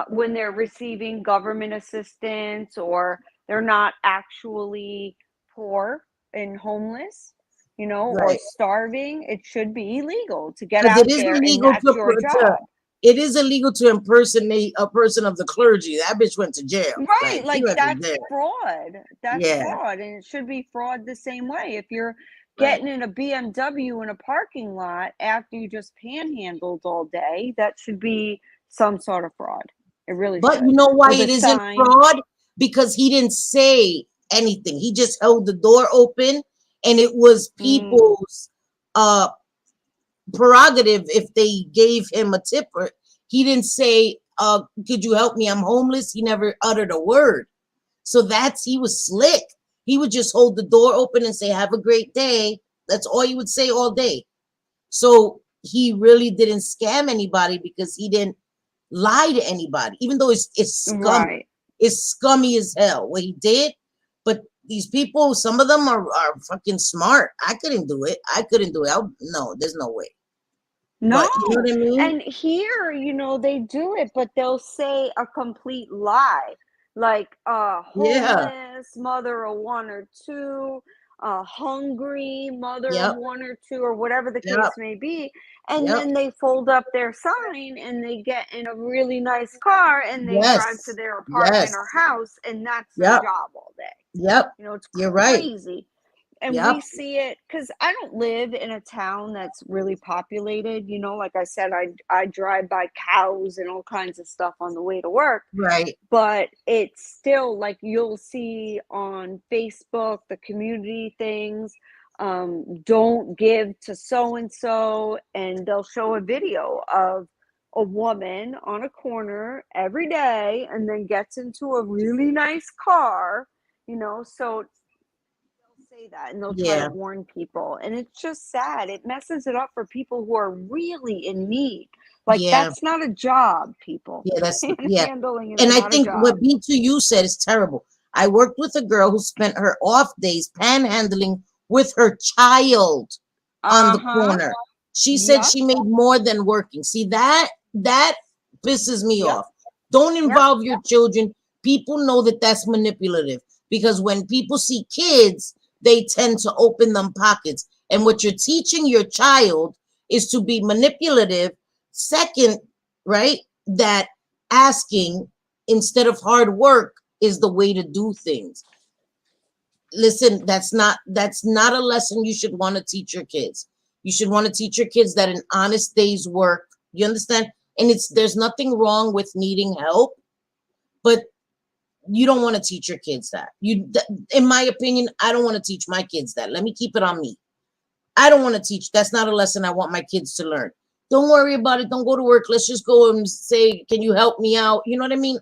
when they're receiving government assistance or they're not actually poor and homeless, or Right. starving. It should be illegal to get Because it out is there and illegal that's to, your to job. it is illegal to impersonate a person of the clergy. That bitch went to jail. Right, Like he like went to that's jail. fraud. That's Yeah. fraud, and it should be fraud the same way. If you're Right. getting in a BMW in a parking lot after you just panhandled all day, that should be some sort of fraud. It really But you should. know why With a it isn't sign. fraud? Because he didn't say anything. He just held the door open, and it was Mm, people's uh prerogative if they gave him a tip. Or he didn't say, could you help me? I'm homeless. He never uttered a word. So he was slick. He would just hold the door open and say, have a great day. That's all he would say all day. So he really didn't scam anybody because he didn't lie to anybody, even though it's scummy. right. It's scummy as hell what he did. But these people, some of them are fucking smart. I couldn't do it. I couldn't do it. No, there's no way. But you know No. what I mean? And here, they do it, but they'll say a complete lie. like Yeah. homeless mother of one or two, hungry mother of Yep. one or two, or whatever the Yep. case may be. And Yep. then they fold up their sign and they get in a really nice car and they drive to Yes. their apartment Yes. or house, and that's their Yep. job all day. Yep. You know, it's You're right. crazy. And we Yep. see it because I don't live in a town that's really populated. You know, like I said, I drive by cows and all kinds of stuff on the way to work. Right. But it's still like you'll see on Facebook the community things. Don't give to so and so, and they'll show a video of a woman on a corner every day, and then gets into a really nice car. You know, so say that, and they'll try to Yeah. warn people, and it's just sad. It messes it up for people who are really in need. Like, Yeah. that's not a job, people. Yeah. That's yeah. Panhandling is And I not a think what job. B2U said is terrible. I worked with a girl who spent her off days panhandling with her child on the Uh-huh. corner. She said Yep. she made more than working. See, that pisses me Yep. off. Don't Yep. involve your children. People know that that's manipulative, because when people see kids, they tend to open them pockets. And what you're teaching your child is to be manipulative. Second, right? That asking instead of hard work is the way to do things. Listen, that's not a lesson you should want to teach your kids. You should want to teach your kids that an honest day's work, you understand? And there's nothing wrong with needing help, but you don't want to teach your kids that. In my opinion, I don't want to teach my kids that. Let me keep it on me. I don't want to teach. That's not a lesson I want my kids to learn. Don't worry about it. Don't go to work. Let's just go and say, can you help me out? You know what I mean?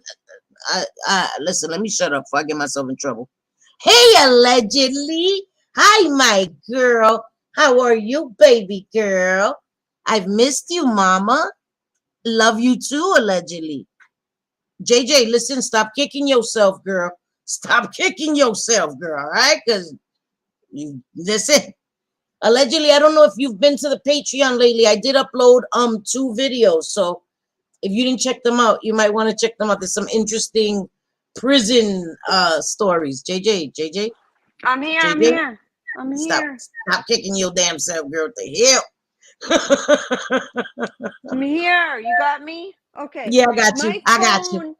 Listen, let me shut up before I get myself in trouble. Hey, allegedly. Hi, my girl. How are you, baby girl? I've missed you, mama. Love you too, allegedly. JJ, listen, stop kicking yourself, girl. Stop kicking yourself, girl, all right? Because you listen. Allegedly, I don't know if you've been to the Patreon lately. I did upload 2 videos. So if you didn't check them out, you might want to check them out. There's some interesting prison stories. JJ. I'm here. I'm JJ, here. I'm stop here. kicking your damn self, girl. What the hell? I'm here. You got me? Okay. Yeah, I got you. My I got you. phone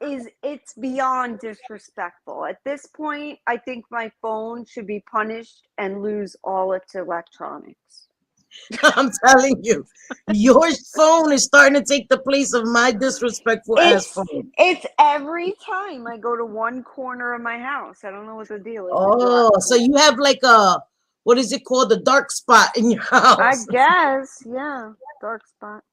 it's beyond disrespectful. At this point, I think my phone should be punished and lose all its electronics. I'm telling you, your phone is starting to take the place of my disrespectful ass phone. It's every time I go to one corner of my house. I don't know what the deal is. Oh, so you have like a, what is it called? The dark spot in your house. I guess, yeah. Dark spot.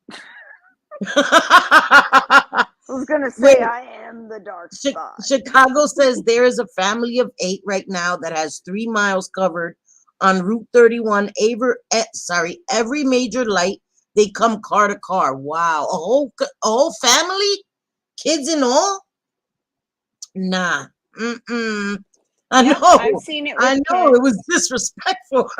I was gonna say, I am the dark spot. Chicago says there is a family of 8 right now that has 3 miles covered on Route 31. Every major light, they come car to car. Wow, a whole family, kids and all. Nah, I know. I've seen it. I know kids. it was disrespectful.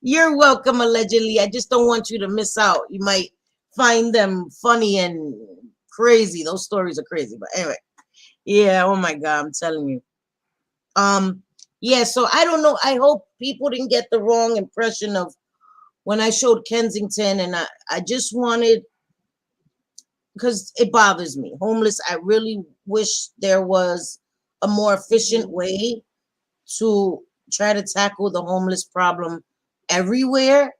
You're welcome, allegedly. I just don't want you to miss out. You might find them funny and crazy. Those stories are crazy. But anyway, yeah, oh my God, I'm telling you. Yeah, so I don't know. I hope people didn't get the wrong impression of when I showed Kensington, and I just wanted, because it bothers me. Homeless, I really wish there was a more efficient way to try to tackle the homeless problem everywhere,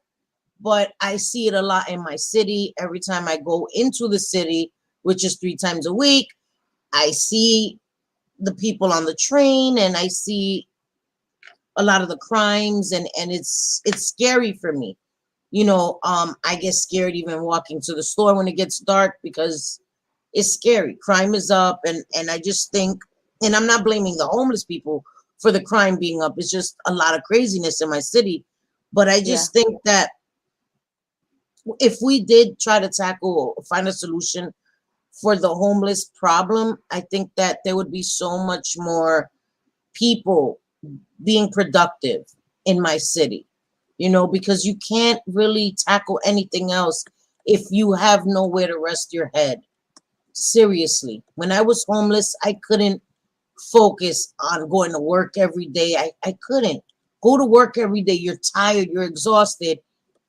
but I see it a lot in my city. Every time I go into the city, which is 3 times a week, I see the people on the train, and I see a lot of the crimes, and it's scary for me. You know, I get scared even walking to the store when it gets dark, because it's scary. Crime is up, and I just think, and I'm not blaming the homeless people for the crime being up. It's just a lot of craziness in my city. But I just think that if we did try to find a solution for the homeless problem, I think that there would be so much more people being productive in my city, you know, because you can't really tackle anything else if you have nowhere to rest your head. Seriously, when I was homeless, I couldn't focus on going to work every day. I couldn't go to work every day. You're tired, you're exhausted,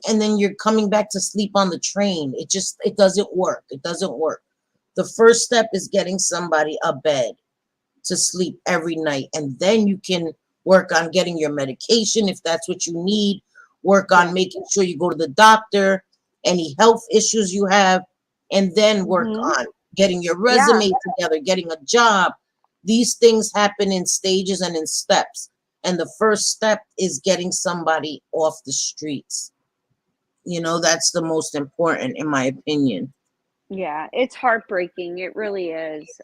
and then you're coming back to sleep on the train. It doesn't work. It doesn't work. The first step is getting somebody a bed to sleep every night, and then you can work on getting your medication if that's what you need. Work on Yeah. making sure you go to the doctor, any health issues you have, and then work Mhm. on getting your Yeah. resume together, getting a job. These things happen in stages and in steps, and the first step is getting somebody off the streets. That's the most important, in my opinion. Yeah, it's heartbreaking. It really is.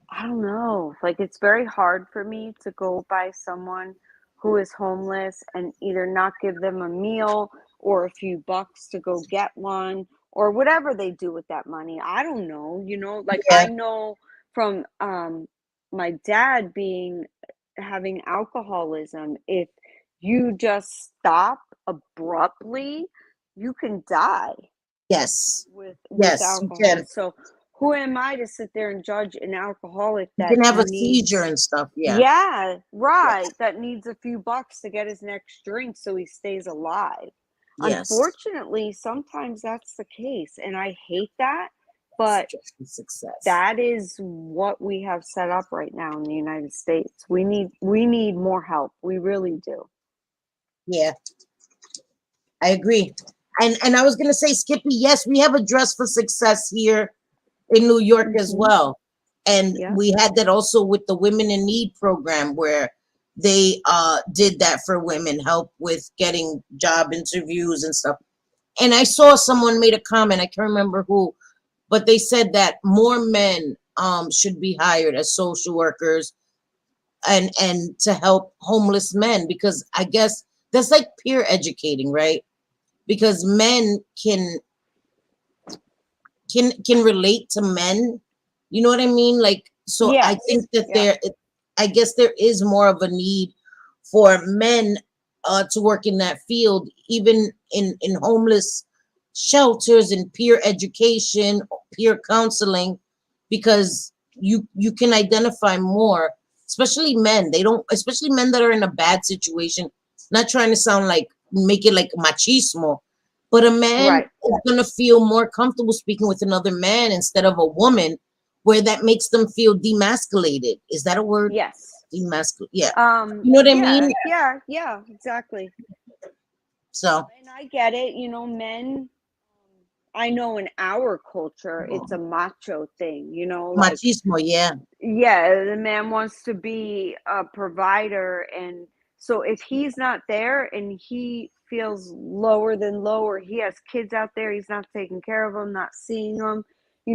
I don't know. Like, it's very hard for me to go by someone who is homeless and either not give them a meal or a few bucks to go get one or whatever they do with that money. I don't know. Like, Yeah. I know from my dad having alcoholism, if you just stop abruptly, you can die Yes. with Yes, you alcohol. can. So who am I to sit there and judge an alcoholic You that can have a seizure needs, and stuff. Yeah. yeah, Yeah. right, that needs a few bucks to get his next drink so he stays alive. Yes. Unfortunately, sometimes that's the case, and I hate that, but Stressful success. that is what we have set up right now in the United States. We need more help. We really do. Yeah, I agree. And I was gonna say, Skippy, yes, we have a dress for success here in New York as Mhm. well. And Yep. we had that also with the Women in Need program where they did that for women, help with getting job interviews and stuff. And I saw someone made a comment, I can't remember who, but they said that more men should be hired as social workers and to help homeless men, because I guess that's like peer educating, right? Because men can relate to men. You know what I mean? Like, so I Yes. think that Yep. I guess there is more of a need for men to work in that field, even in homeless shelters and peer education, peer counseling, because you can identify more, especially men. They don't, especially men that are in a bad situation. Not trying to sound like make it like machismo, but a man Right. is going to feel more comfortable speaking with another man instead of a woman, where that makes them feel demasculated. Is that a word? Yes. Demasculate. Yeah. You know what I Yeah, mean? yeah, exactly. So, And I get it, men, I know in our culture, it's a macho thing, like, machismo. Yeah. yeah, the man wants to be a provider. And so if he's not there and he feels lower than lower, he has kids out there, he's not taking care of them, not seeing them, he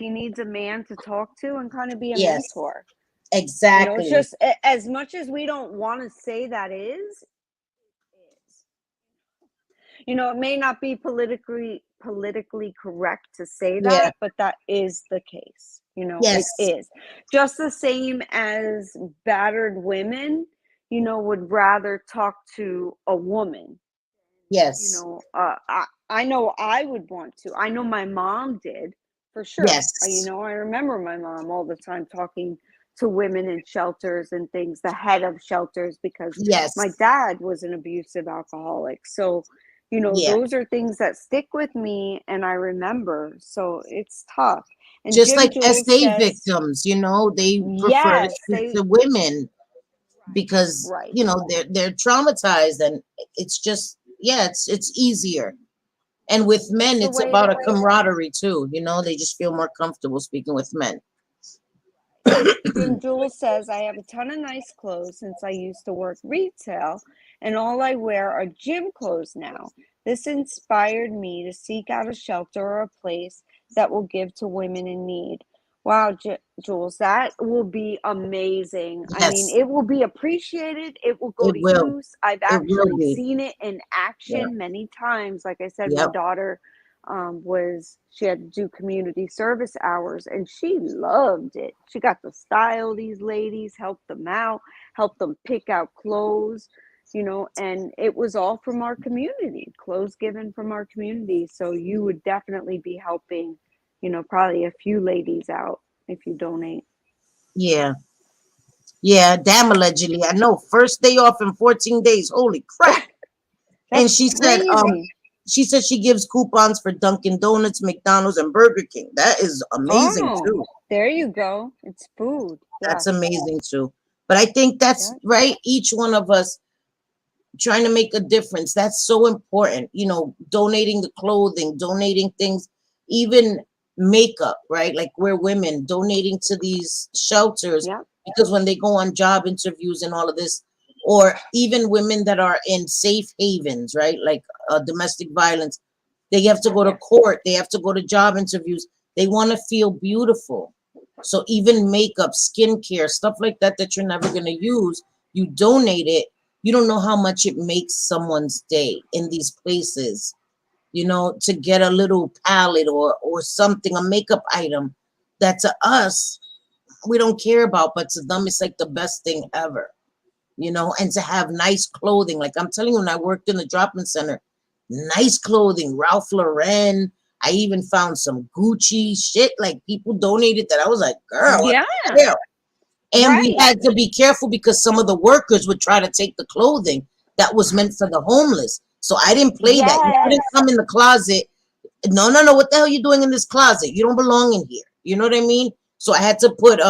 needs a man to talk to and kind of be a Yes. mentor. It's Exactly. just as much as we don't want to say that is. It may not be politically correct to say Yeah. that, but that is the case. It Yes. is. Just the same as battered women, would rather talk to a woman. Yes. I know I would want to. I know my mom did, for sure. Yes. I remember my mom all the time talking to women in shelters and things, the head of shelters, because my Yes. dad was an abusive alcoholic. So, Yeah. those are things that stick with me and I remember. So it's tough. And Just Jim like Jules SA says, victims, they prefer to yes, speak to women because right. they're traumatized, and it's just, yeah, it's easier. And with That's men, the it's way about to a be. camaraderie too. They just feel more comfortable speaking with men. Jim Jules says, I have a ton of nice clothes since I used to work retail, and all I wear are gym clothes now. This inspired me to seek out a shelter or a place that will give to women in need. Wow, Jules, that will be amazing. I mean, Yes, it will be appreciated. It will go it to will. use. I've It will actually be. seen it in Yeah. action many times. Like I said, my Yep. daughter she had to do community service hours and she loved it. She got to style these ladies, help them out, help them pick out clothes. you know, and it was all from our community, clothes given from our community. So you would definitely be helping, you know, probably a few ladies out if you donate. Yeah. Yeah, damn, allegedly. I know. First day off in 14 days. Holy crap. And That's she crazy. said she gives coupons for Dunkin' Donuts, McDonald's, and Burger King. That is amazing Oh, too. there you go. It's food. That's Yes. amazing too. But I think that's Yeah. right. Each one of us trying to make a difference. That's so important. You know, donating the clothing, donating things, even makeup, right? Like we're women donating to these shelters Yeah. because when they go on job interviews and all of this, or even women that are in safe havens, right? Like domestic violence, they have to go to court, they have to go to job interviews. They want to feel beautiful. So even makeup, skincare, stuff like that that you're never going to use, you donate it. You don't know how much it makes someone's day in these places, you know, to get a little palette or something, a makeup item that to us we don't care about, but to them it's like the best thing ever, you know. And to have nice clothing, like I'm telling you, when I worked in the drop-in center, nice clothing, Ralph Lauren. I even found some Gucci shit, like people donated that. I was like, girl, what Yeah. the hell? And we Right. had to be careful because some of the workers would try to take the clothing that was meant for the homeless. So I didn't play that. You couldn't Yes. come in the closet. No, no, no. What the hell are you doing in this closet? You don't belong in here. You know what I mean? So I had to put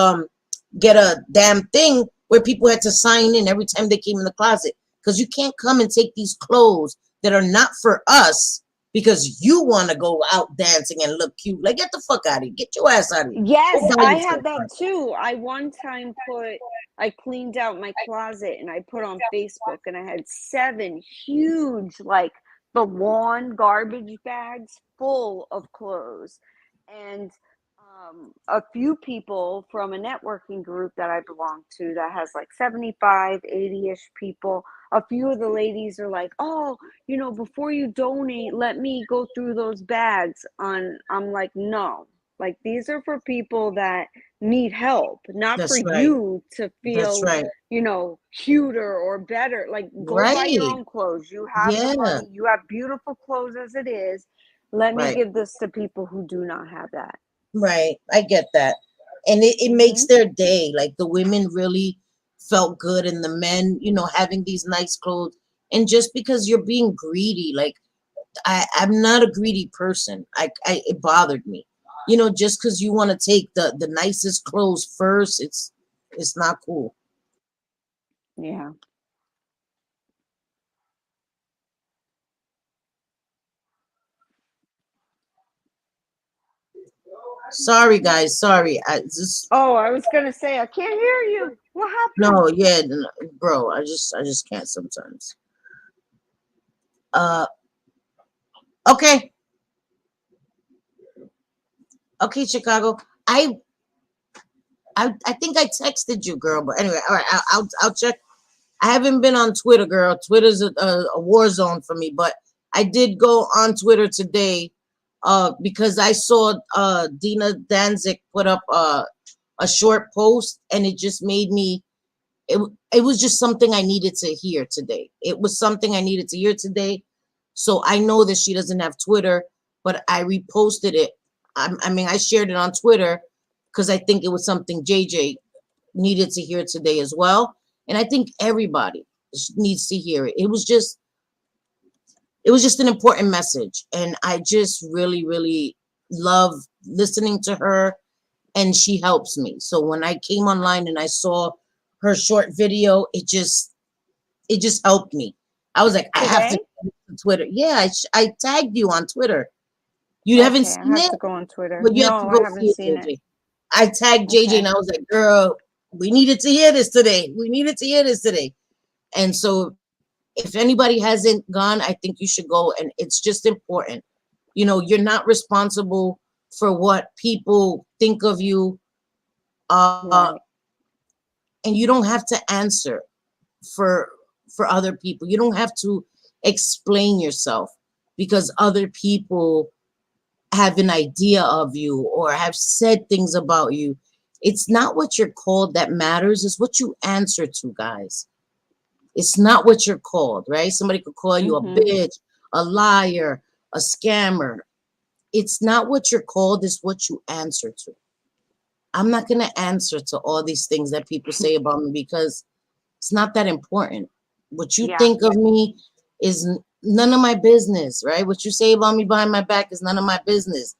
get a damn thing where people had to sign in every time they came in the closet. Because you can't come and take these clothes that are not for us because you want to go out dancing and look cute. Like, get the fuck out of here. Get your ass out of here. Go Yes, buy I yourself had that something. too. I one time I cleaned out my closet and I put on Facebook and I had 7 huge, like the lawn garbage bags full of clothes. And a few people from a networking group that I belong to that has like 75, 80-ish people. A few of the ladies are like, oh, you know, before you donate, let me go through those bags. I'm like, no, like these are for people that need help, not for That's right. you to That's feel, right. you know, cuter or better. Like go buy your Right. own clothes. You have the Yeah. money. You have beautiful clothes as it is. Let me Right. give this to people who do not have that. Right. I get that. And it makes Mhm. their day. Like the women really felt good and the men, you know, having these nice clothes. And just because you're being greedy, like I'm not a greedy person. It bothered me. You know, just because you want to take the nicest clothes first, it's not cool. Yeah. Sorry guys, sorry. I just Oh, I was gonna say I can't hear you. What happened? no, yeah, bro, I just can't sometimes. Uh okay. Okay, Chicago. I think I texted you, girl, but anyway, all right, I'll check. I haven't been on Twitter, girl. Twitter's a war zone for me, but I did go on Twitter today, because I saw Dina Danzig put up a short post, and it just made me. It was just something I needed to hear today. It was something I needed to hear today. So I know that she doesn't have Twitter, but I reposted it. I mean, I shared it on Twitter because I think it was something JJ needed to hear today as well. And I think everybody needs to hear it. It was just an important message. And I just really, really love listening to her, and she helps me. So when I came online and I saw her short video, it just helped me. I was like, I have to Today? go to Twitter. Yeah, I tagged you on Twitter. You haven't Okay, I seen have it? to go on Twitter. But you have to No, I go haven't see it, seen it. JJ. I tagged JJ and Okay. I was like, girl, we needed to hear this today. We needed to hear this today. And so if anybody hasn't gone, I think you should go. And it's just important. You know, you're not responsible for what people think of you. Uh, Right. and you don't have to answer for other people. You don't have to explain yourself because other people have an idea of you or have said things about you. It's not what you're called that matters, it's what you answer to, guys. It's not what you're called, right? Somebody could call you a Mhm. bitch, a liar, a scammer. It's not what you're called, it's what you answer to. I'm not going to answer to all these things that people say about me because it's not that important. What you Yeah. think of me is none of my business, right? What you say about me behind my back is none of my business.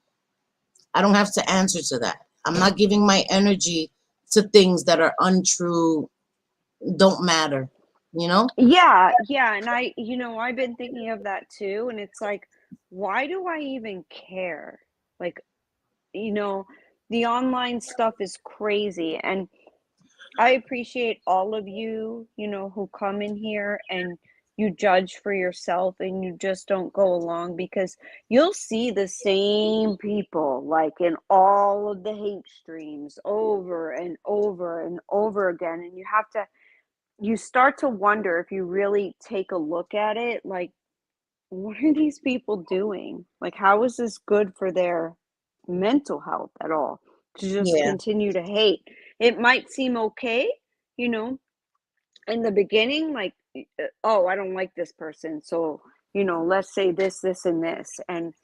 I don't have to answer to that. I'm not giving my energy to things that are untrue, don't matter, you know? Yeah, yeah, and I've been thinking of that too, and it's like, why do I even care? Like, you know, the online stuff is crazy, and I appreciate all of you, who come in here and you judge for yourself and you just don't go along because you'll see the same people like in all of the hate streams over and over and over again. And you start to wonder if you really take a look at it, like, what are these people doing? Like, how is this good for their mental health at all to just Yeah. continue to hate? It might seem okay, you know, in the beginning, like, oh, I don't like this person. So, let's say this, this, and this. And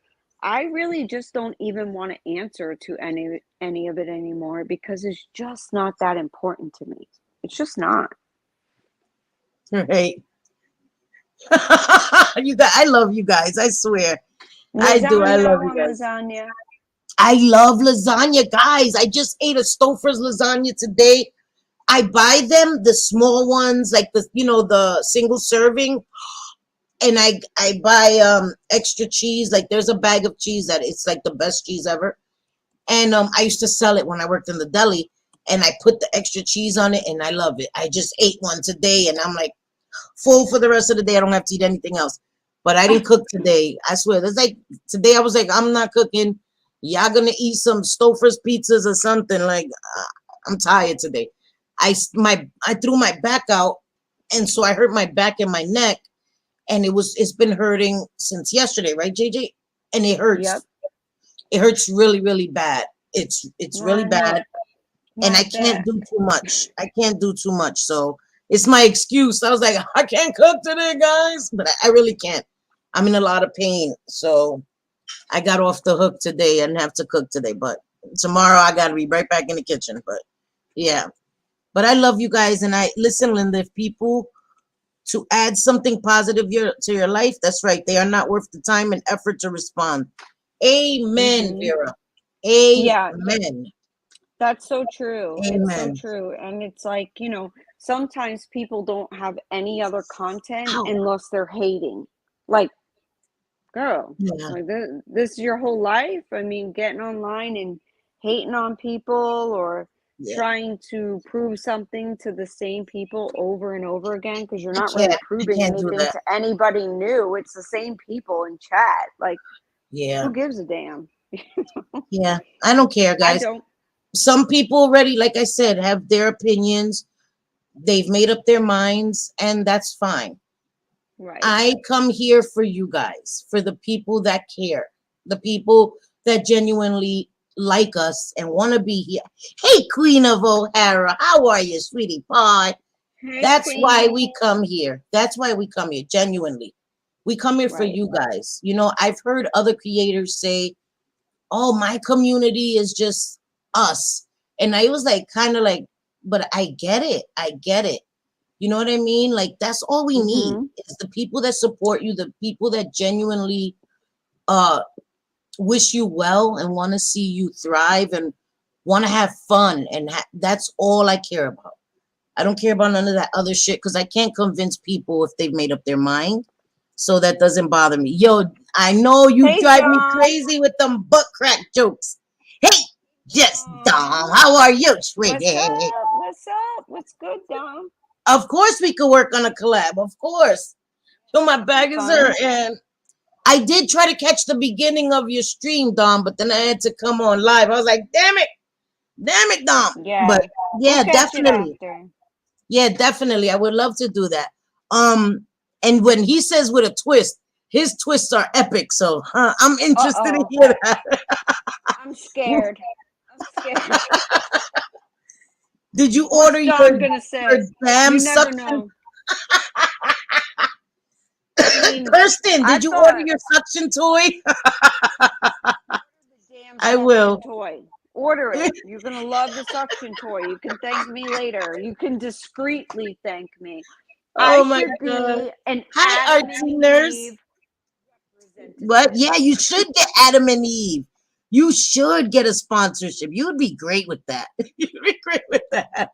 I really just don't even want to answer to any of it anymore because it's just not that important to me. It's just not. Right. You guys, I love you guys. I swear. I do. I Lasagna, I love you want guys. lasagna. I love lasagna, guys. I just ate a Stouffer's lasagna today. I buy them, the small ones, like the single serving, and I buy extra cheese. Like there's a bag of cheese that it's like the best cheese ever. And I used to sell it when I worked in the deli, and I put the extra cheese on it, and I love it. I just ate one today, and I'm like full for the rest of the day. I don't have to eat anything else. But I didn't cook today. I swear. That's like today. I was like, I'm not cooking. Y'all gonna eat some Stouffer's pizzas or something. Like I'm tired today. I threw my back out, and so I hurt my back and my neck, and it's been hurting since yesterday, right, JJ? And it hurts. Yep. It hurts really, really bad. It's really Well, not bad, and I not can't that. do too much. I can't do too much. So it's my excuse. I was like, I can't cook today, guys, but I really can't. I'm in a lot of pain, so I got off the hook today and have to cook today. But tomorrow I got to be right back in the kitchen. But yeah, but I love you guys, and I listen, Linda. If people to add something positive to your life, that's right. They are not worth the time and effort to respond. Amen, Mhm. Vera. Yeah, Amen. that's so true. It's so Amen. true. And it's like, sometimes people don't have any other content Ow. unless they're hating. Like, girl, Yeah. like this is your whole life? I mean, getting online and hating on people or Yeah. trying to prove something to the same people over and over again because you're I not really can't. I proving can't do anything that. to anybody new. It's the same people in chat. Like, Yeah. who gives a damn? Yeah. I don't care, I guys. don't. Some people already, like I said, have their opinions. They've made up their minds, and that's fine. Right. I come here for you guys, for the people that care, the people that genuinely like us and want to be here. Hey, Queen of O'Hara, how are you, sweetie pie? Hey, That's why Queenie. we come here. That's why we come here, genuinely. We come here for Right. you guys. I've heard other creators say, oh, my community is just us. And I was like, kind of like, but I get it. I get it. You know what I mean? Like that's all we need Mm-hmm. is the people that support you, the people that genuinely uh wish you well and want to see you thrive and want to have fun, and that's all I care about. I don't care about none of that other shit because I can't convince people if they've made up their mind. So that doesn't bother me. Yo, I know you Hey, drive me Dom. crazy with them butt crack jokes. Hey, just Dom, Dom. how are you, What's sweetie? up? What's up? What's good, Dom? Of course we could work on a collab. Of course. So my Be bag is there, fun. and I did try to catch the beginning of your stream, Dom, but then I had to come on live. I was like, damn it, Dom. But Yeah. We'll yeah, catch it definitely. after. Yeah, definitely. I would love to do that. And when he says with a twist, his twists are epic. So I'm interested in Uh-oh. hear that. I'm scared. I'm scared. Did you order What's Dom your gonna say? jam You never suction? know. I mean, Kirsten, I did you order thought your suction toy? the damn I suction will. toy. Order it. You're gonna love the suction toy. You can thank me later. You can discreetly thank me. I Oh my should God. be an Hi, Adam Artsy and Nurse. Eve What? representative. Yeah, you should get Adam and Eve. You should get a sponsorship. You would be great with that. You'd be great with that.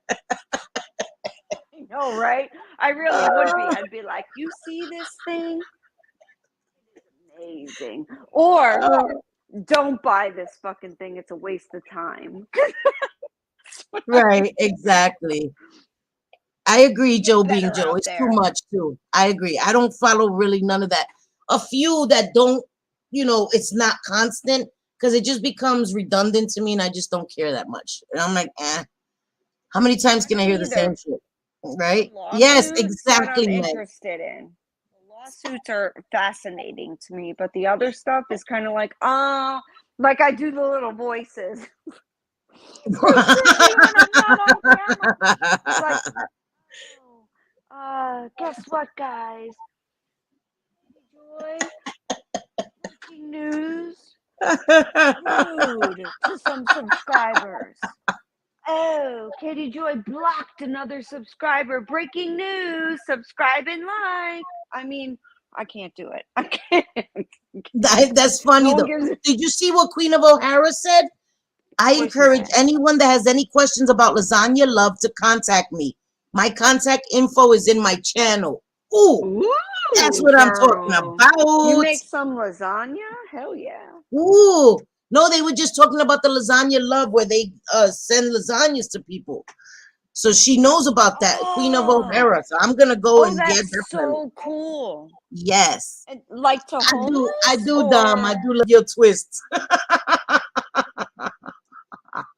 I know, right? I really would be. I'd be like, you see this thing? It is amazing. Or Oh, don't buy this fucking thing. It's a waste of time. right, exactly. I agree, Get Joe being better Joe. out It's too there. much too. I agree. I don't follow really none of that. A few that don't, it's not constant because it just becomes redundant to me and I just don't care that much. And I'm like, how many times I can I don't hear the same either. shit? The Right? Yes, lawsuits that I'm exactly, man. interested in. The lawsuits are fascinating to me, but the other stuff is kind of like I do the little voices. Hey, Cindy, when I'm not on camera. It's like, guess what, guys? Joy, breaking news, rude to some subscribers. Oh, Katie Joy blocked another subscriber. Breaking news, subscribe and like. I mean, I can't do it. I can't. That's funny No one though. gives it. Did you see what Queen of O'Hara said? I What she encourage say? anyone that has any questions about lasagna love to contact me. My contact info is in my channel. Ooh, that's Ooh, what I'm talking girl. You about. make some lasagna? Hell yeah. Ooh. No, they were just talking about the lasagna love where they send lasagnas to people. So she knows about that, Queen of Oh, O'Hara. So I'm gonna go oh, and yeah, that's definitely. so cool. Yes. And like to I homeless do, Dom. I or do love your twists.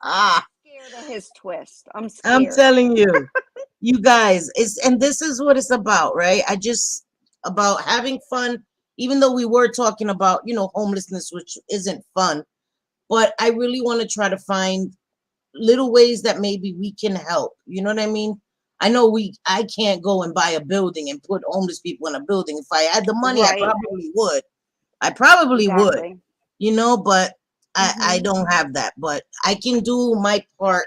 Ah, scared of his twist? I'm I'm scared. telling you. You guys, and this is what it's about, right? I just about having fun, even though we were talking about, homelessness, which isn't fun, but I really want to try to find little ways that maybe we can help. You know what I mean? I know I can't go and buy a building and put homeless people in a building. If I had the money, I Right. probably would. I probably would, Exactly. but I Mm-hmm. don't have that. But I can do my part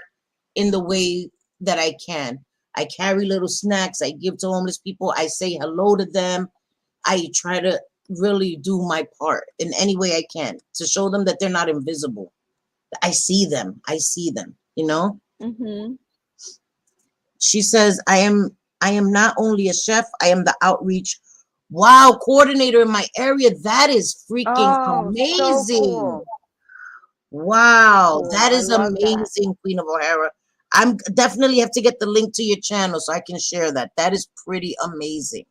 in the way that I can. I carry little snacks. I give to homeless people. I say hello to them. I try to really do my part in any way I can to show them that they're not invisible. I see them. I see them, Mm-hmm. She says, I am not only a chef, I am the outreach coordinator in my area. That is freaking Oh, so amazing. cool. So Wow, cool. that I is love that. amazing, Queen of O'Hara. I'm definitely have to get the link to your channel so I can share that. That is pretty amazing.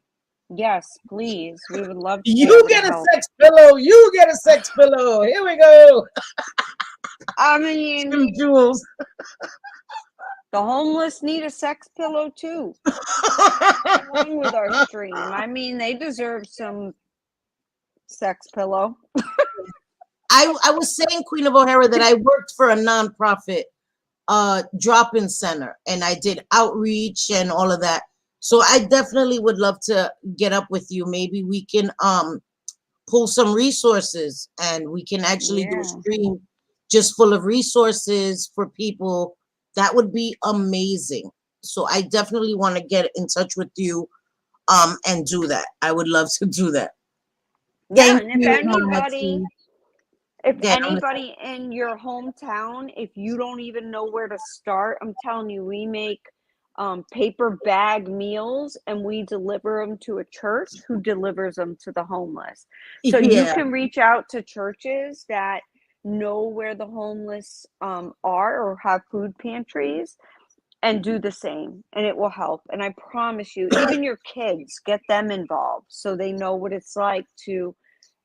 Yes, please. We would love to be You able to get a help. sex pillow. You get a sex pillow. Here we go. I mean, Jim Jules. the homeless need a sex pillow too. Nothing wrong with our stream. I mean, they deserve some sex pillow. I was saying, Queen of O'Hara, that I worked for a nonprofit drop-in center and I did outreach and all of that. So I definitely would love to get up with you. Maybe we can pull some resources and we can actually do a Yeah. stream just full of resources for people. That would be amazing. So I definitely want to get in touch with you and do that. I would love to do that. Yeah, Thank and you, Mama T. if Yeah, I'm listening. anybody in your hometown, if you don't even know where to start, I'm telling you, we make paper bag meals and we deliver them to a church who delivers them to the homeless. So you Yeah. can reach out to churches that know where the homeless are or have food pantries and do the same, and it will help. And I promise you, even your kids, get them involved so they know what it's like to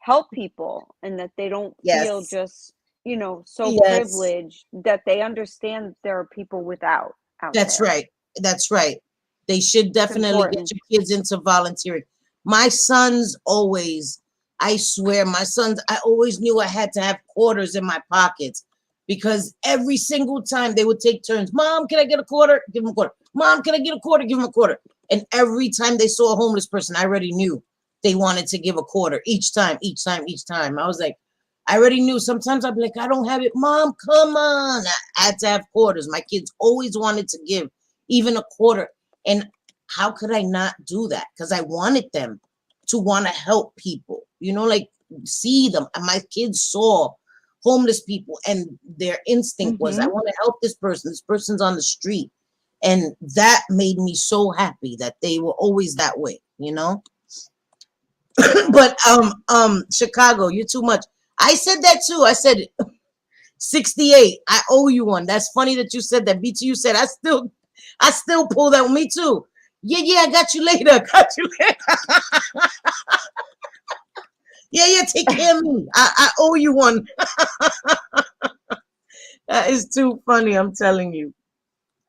help people and that they don't feel Yes. just, so Yes. privileged, that they understand that there are people without out That's there. right. That's right. They should It's definitely get important. your kids into volunteering. My sons always, I swear, my sons, I always knew I had to have quarters in my pockets because every single time they would take turns. Mom, can I get a quarter? Give them a quarter. Mom, can I get a quarter? Give him a quarter. And every time they saw a homeless person, I already knew they wanted to give a quarter each time. I was like, I already knew. Sometimes I'd be like, I don't have it. Mom, come on. I had to have quarters. My kids always wanted to give even a quarter. And how could I not do that? Because I wanted them to want to help people, like see them. And my kids saw homeless people and their instinct was, I want to help this person. This person's on the street. And that made me so happy that they were always that way, But Chicago, you're too much. I said that too. I said 68. I owe you one. That's funny that you said that. BTU said I still pull that with me too. Yeah, I got you later. Yeah, take care of me. I owe you one. That is too funny, I'm telling you.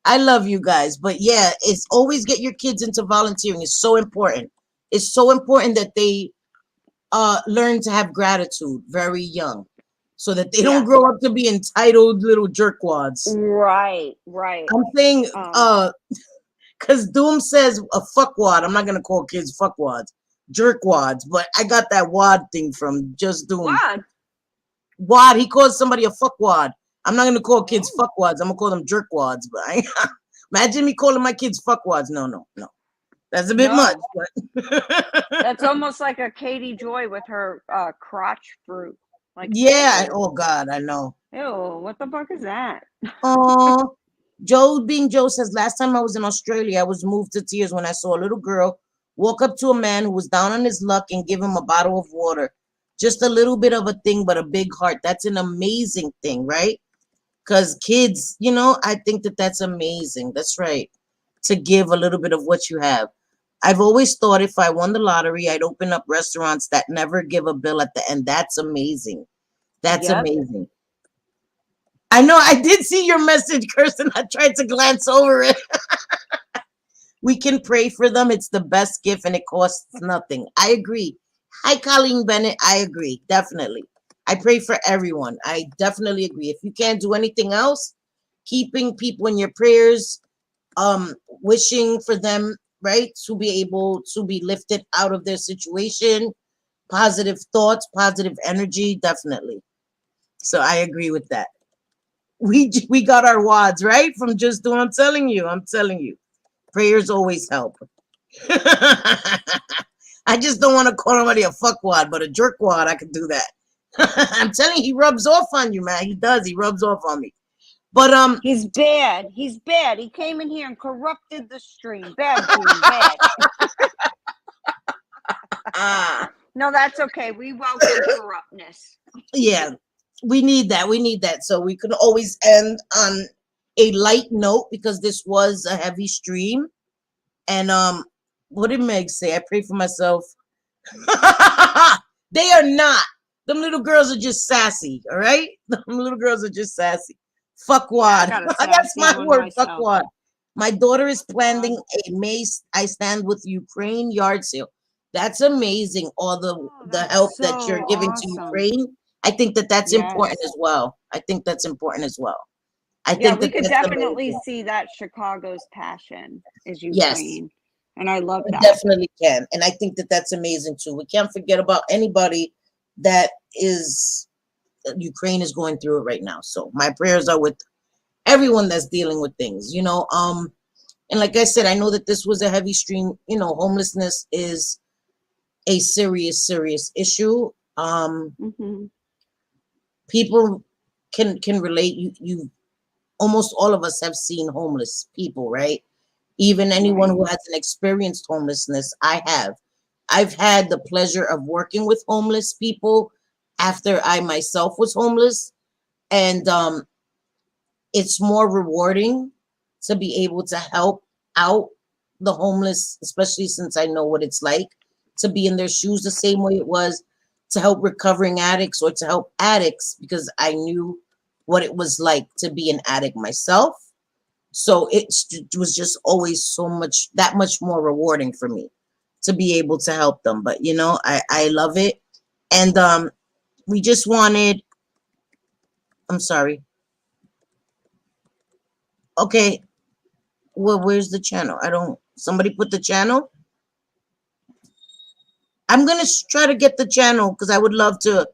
I love you guys, but yeah, it's always get your kids into volunteering. It's so important. It's so important that they learn to have gratitude very young, so that they don't grow up to be entitled little jerkwads. Right. I'm saying, because Doom says a fuckwad. I'm not gonna call kids fuckwads, jerkwads, but I got that wad thing from Just Doom. Wad. He calls somebody a fuckwad. I'm not gonna call kids fuckwads. I'm gonna call them jerkwads. But imagine me calling my kids fuckwads. No. That's a bit much. But that's almost like a Katie Joy with her crotch fruit. Like, yeah. Oh God, I know. Ew, what the fuck is that? Oh, Joe says, last time I was in Australia, I was moved to tears when I saw a little girl walk up to a man who was down on his luck and give him a bottle of water. Just a little bit of a thing, but a big heart. That's an amazing thing, right? Because kids, I think that's amazing. That's right. To give a little bit of what you have. I've always thought if I won the lottery, I'd open up restaurants that never give a bill at the end. That's amazing. That's amazing. I know I did see your message, Kirsten. I tried to glance over it. We can pray for them. It's the best gift and it costs nothing. I agree. Hi, Colleen Bennett. I agree. Definitely. I pray for everyone. I definitely agree. If you can't do anything else, keeping people in your prayers, wishing for them, right, to be able to be lifted out of their situation, positive thoughts, positive energy, definitely. So I agree with that. We got our wads, right? From Just Doing. I'm telling you. Prayers always help. I just don't want to call somebody a fuckwad, but a jerkwad, I could do that. I'm telling you, he rubs off on you, man. He does. He rubs off on me. But he's bad. He came in here and corrupted the stream. Bad dude, bad. No, that's okay. We welcome corruptness. Yeah, we need that. So we can always end on a light note because this was a heavy stream. And what did Meg say? I pray for myself. They are not. Them little girls are just sassy, all right? Them little girls are just sassy. Fuckwad. That's my word, fuckwad. My daughter is planning a May I Stand With Ukraine yard sale. That's amazing. All the help that you're giving to Ukraine. I think that's important as well. I think that's we could definitely see that Chicago's passion is Ukraine. Yes. And I love that. Definitely can. And I think that's amazing too. We can't forget about anybody that Ukraine is going through it right now. So my prayers are with everyone that's dealing with things, and like I said, I know that this was a heavy stream. Homelessness is a serious, serious issue. People can relate. You almost all of us have seen homeless people, right? Even anyone who hasn't experienced homelessness, I've had the pleasure of working with homeless people after I myself was homeless. And it's more rewarding to be able to help out the homeless, especially since I know what it's like to be in their shoes the same way it was to help recovering addicts or to help addicts, because I knew what it was like to be an addict myself. So it was just always that much more rewarding for me to be able to help them. But, I love it. And we just wanted, I'm sorry. Okay. Well, where's the channel? I don't. Somebody put the channel. I'm gonna try to get the channel because I would love to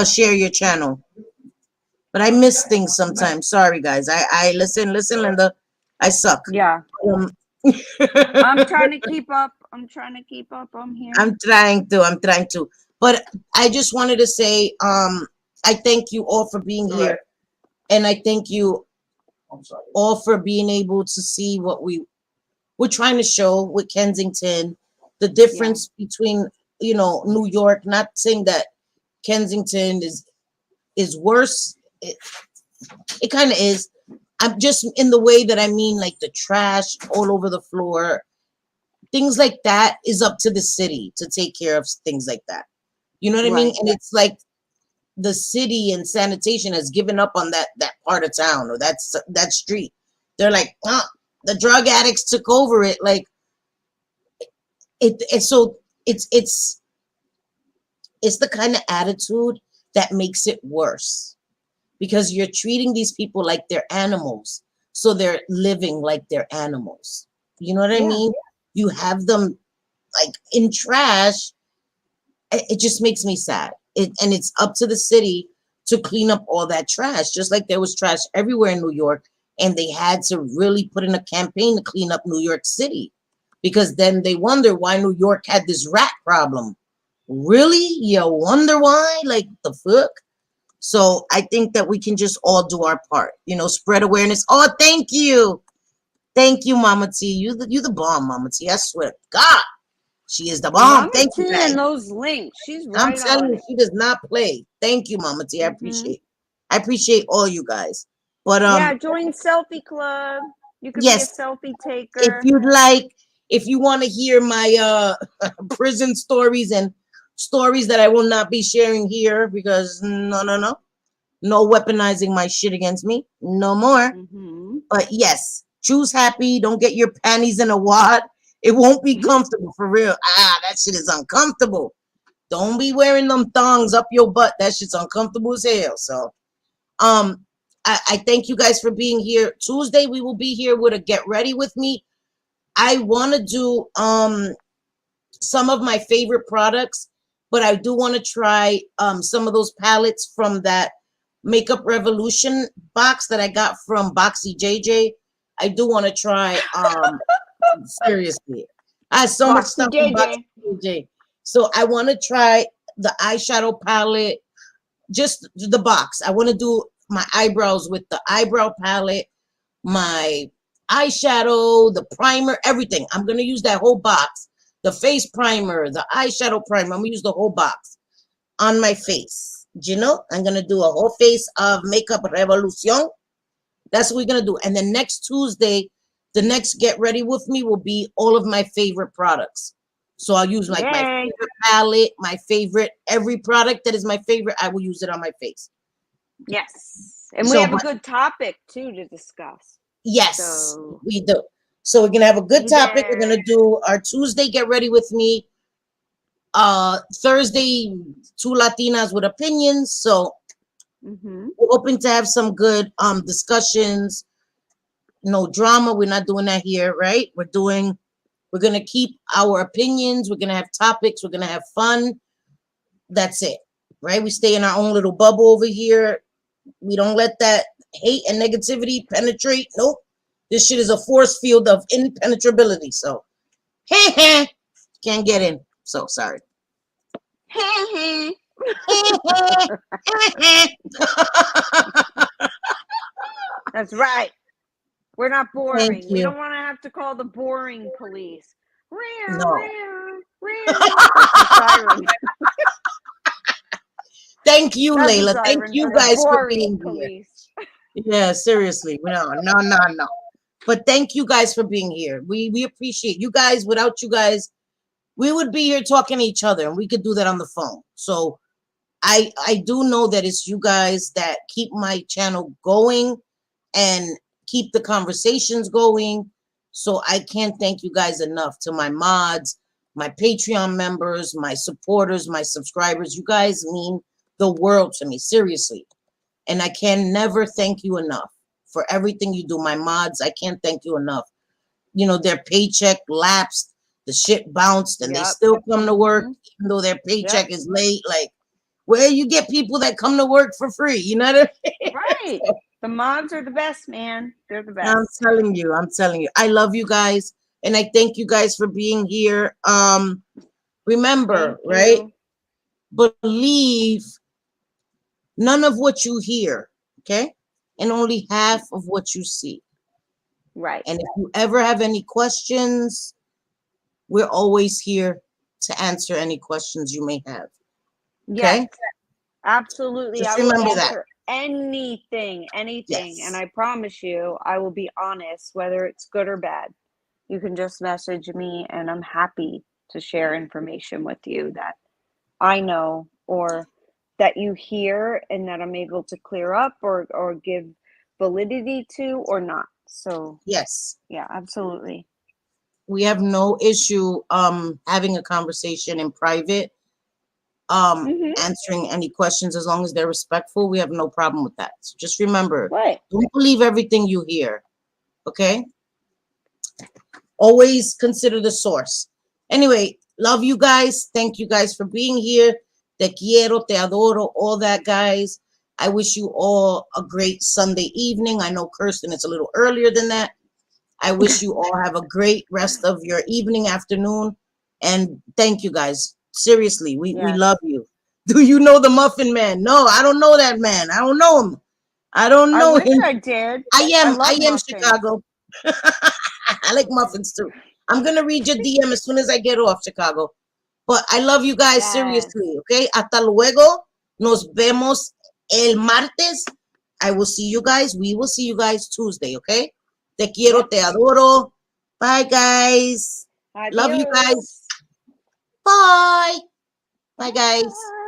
share your channel. But I miss things sometimes. Sorry, guys. I listen, Linda. I suck. Yeah. Um, I'm trying to keep up. I'm trying to keep up. I'm here. I'm trying to. I'm trying to. But I just wanted to say, I thank you all for being here, and I thank you all for being able to see what we're trying to show with Kensington, the difference between New York. Not saying that Kensington is worse. It kind of is. I'm just in the way that I mean, like the trash all over the floor, things like that is up to the city to take care of things like that. You know what I mean? Right. And it's like the city and sanitation has given up on that part of town or that street. They're like, the drug addicts took over it. Like so it's the kind of attitude that makes it worse because you're treating these people like they're animals. So they're living like they're animals. You know what I mean? You have them like in trash. It just makes me sad. And it's up to the city to clean up all that trash, just like there was trash everywhere in New York. And they had to really put in a campaign to clean up New York City because then they wonder why New York had this rat problem. Really? You wonder why? Like the fuck? So I think that we can just all do our part, spread awareness. Oh, thank you. Thank you, Mama T. You the bomb, Mama T. I swear to God. She is the bomb. Mama Thank you, T guys. and those links. She's I'm right telling on you, it. she does not play. Thank you, Mama T. I appreciate all you guys. But Yeah, join Selfie Club. You could be a yes, selfie if taker. you'd like, if you want to hear my prison stories and stories that I will not be sharing here because no weaponizing my shit against me. No more. Mm-hmm. But yes, choose happy. Don't get your panties in a wad. It won't be comfortable for real. That shit is uncomfortable. Don't be wearing them thongs up your butt. That shit's uncomfortable as hell. So, I thank you guys for being here. Tuesday we will be here with a get ready with me. I want to do some of my favorite products, but I do want to try some of those palettes from that Makeup Revolution box that I got from Boxy JJ. I do want to try seriously. I have so much Boxy stuff from Boxy JJ. JJ. So I want to try the eyeshadow palette, just the box. I want to do my eyebrows with the eyebrow palette, my eyeshadow, the primer, everything. I'm going to use that whole box. The face primer, the eyeshadow primer. I'm going to use the whole box on my face. I'm going to do a whole face of Makeup Revolution. That's what we're going to do. And then next Tuesday, the next Get Ready With Me will be all of my favorite products. So I'll use like my favorite palette, my favorite, every product that is my favorite, I will use it on my face. Yes. And we have a good topic too to discuss. Yes, we do. So we're going to have a good topic. We're going to do our Tuesday Get Ready With Me. Thursday, two Latinas with opinions. So we're hoping to have some good discussions. No drama. We're not doing that here, right? We're going to keep our opinions. We're going to have topics. We're going to have fun. That's it, right? We stay in our own little bubble over here. We don't let that hate and negativity penetrate. Nope. This shit is a force field of impenetrability. So, can't get in. So sorry. That's right. We're not boring. Thank We you. don't want to have to call the boring police. No. Thank you, That's Layla. Thank you guys for being police. here. Yeah, seriously. No. But thank you guys for being here. We appreciate you guys. Without you guys, we would be here talking to each other, and we could do that on the phone. So I do know that it's you guys that keep my channel going and keep the conversations going. So I can't thank you guys enough. To my mods, my Patreon members, my supporters, my subscribers. You guys mean the world to me, seriously. And I can never thank you enough. for everything you do. My mods, I can't thank you enough. You know, their paycheck lapsed, the shit bounced, and they Yep. still come to work, Mhm. even though their paycheck Yep. is late. Like, where you get people that come to work for free? You know what I mean? Right. The mods are the best, man. They're the I'm best. telling you, I'm telling you. I love you guys, and I thank you guys for being here. Remember, Thank right? you. Believe none of what you hear, okay? And only half of what you see. Right. And if you ever have any questions, we're always here to answer any questions you may have. Yes. Okay? Absolutely. Just I will remember that. answer anything. And Yes. I promise you, I will be honest, whether it's good or bad. You can just message me, and I'm happy to share information with you that I know or that you hear and that I'm able to clear up or give validity to or not. So, Yes. yeah, absolutely. We have no issue having a conversation in private, Mhm. answering any questions as long as they're respectful. We have no problem with that. So just remember, Right. don't believe everything you hear. Okay? Always consider the source. Anyway, love you guys. Thank you guys for being here. Te quiero, te adoro, all that, guys. I wish you all a great Sunday evening. I know, Kirsten, it's a little earlier than that. I wish you all have a great rest of your evening, afternoon. And thank you, guys. Seriously, we Yes. love you. Do you know the Muffin Man? No, I don't know that man. I don't know him. I don't I know wish him. I did. I I am love muffins. Chicago. I like muffins too. I'm gonna read your DM as soon as I get off, Chicago. But I love you guys Yes. seriously, okay? Hasta luego. Nos vemos el martes. I will see you guys. We will see you guys Tuesday, okay? Te quiero, Yep. te adoro. Bye, guys. Love you guys. Adios. Bye. Bye, guys. Bye.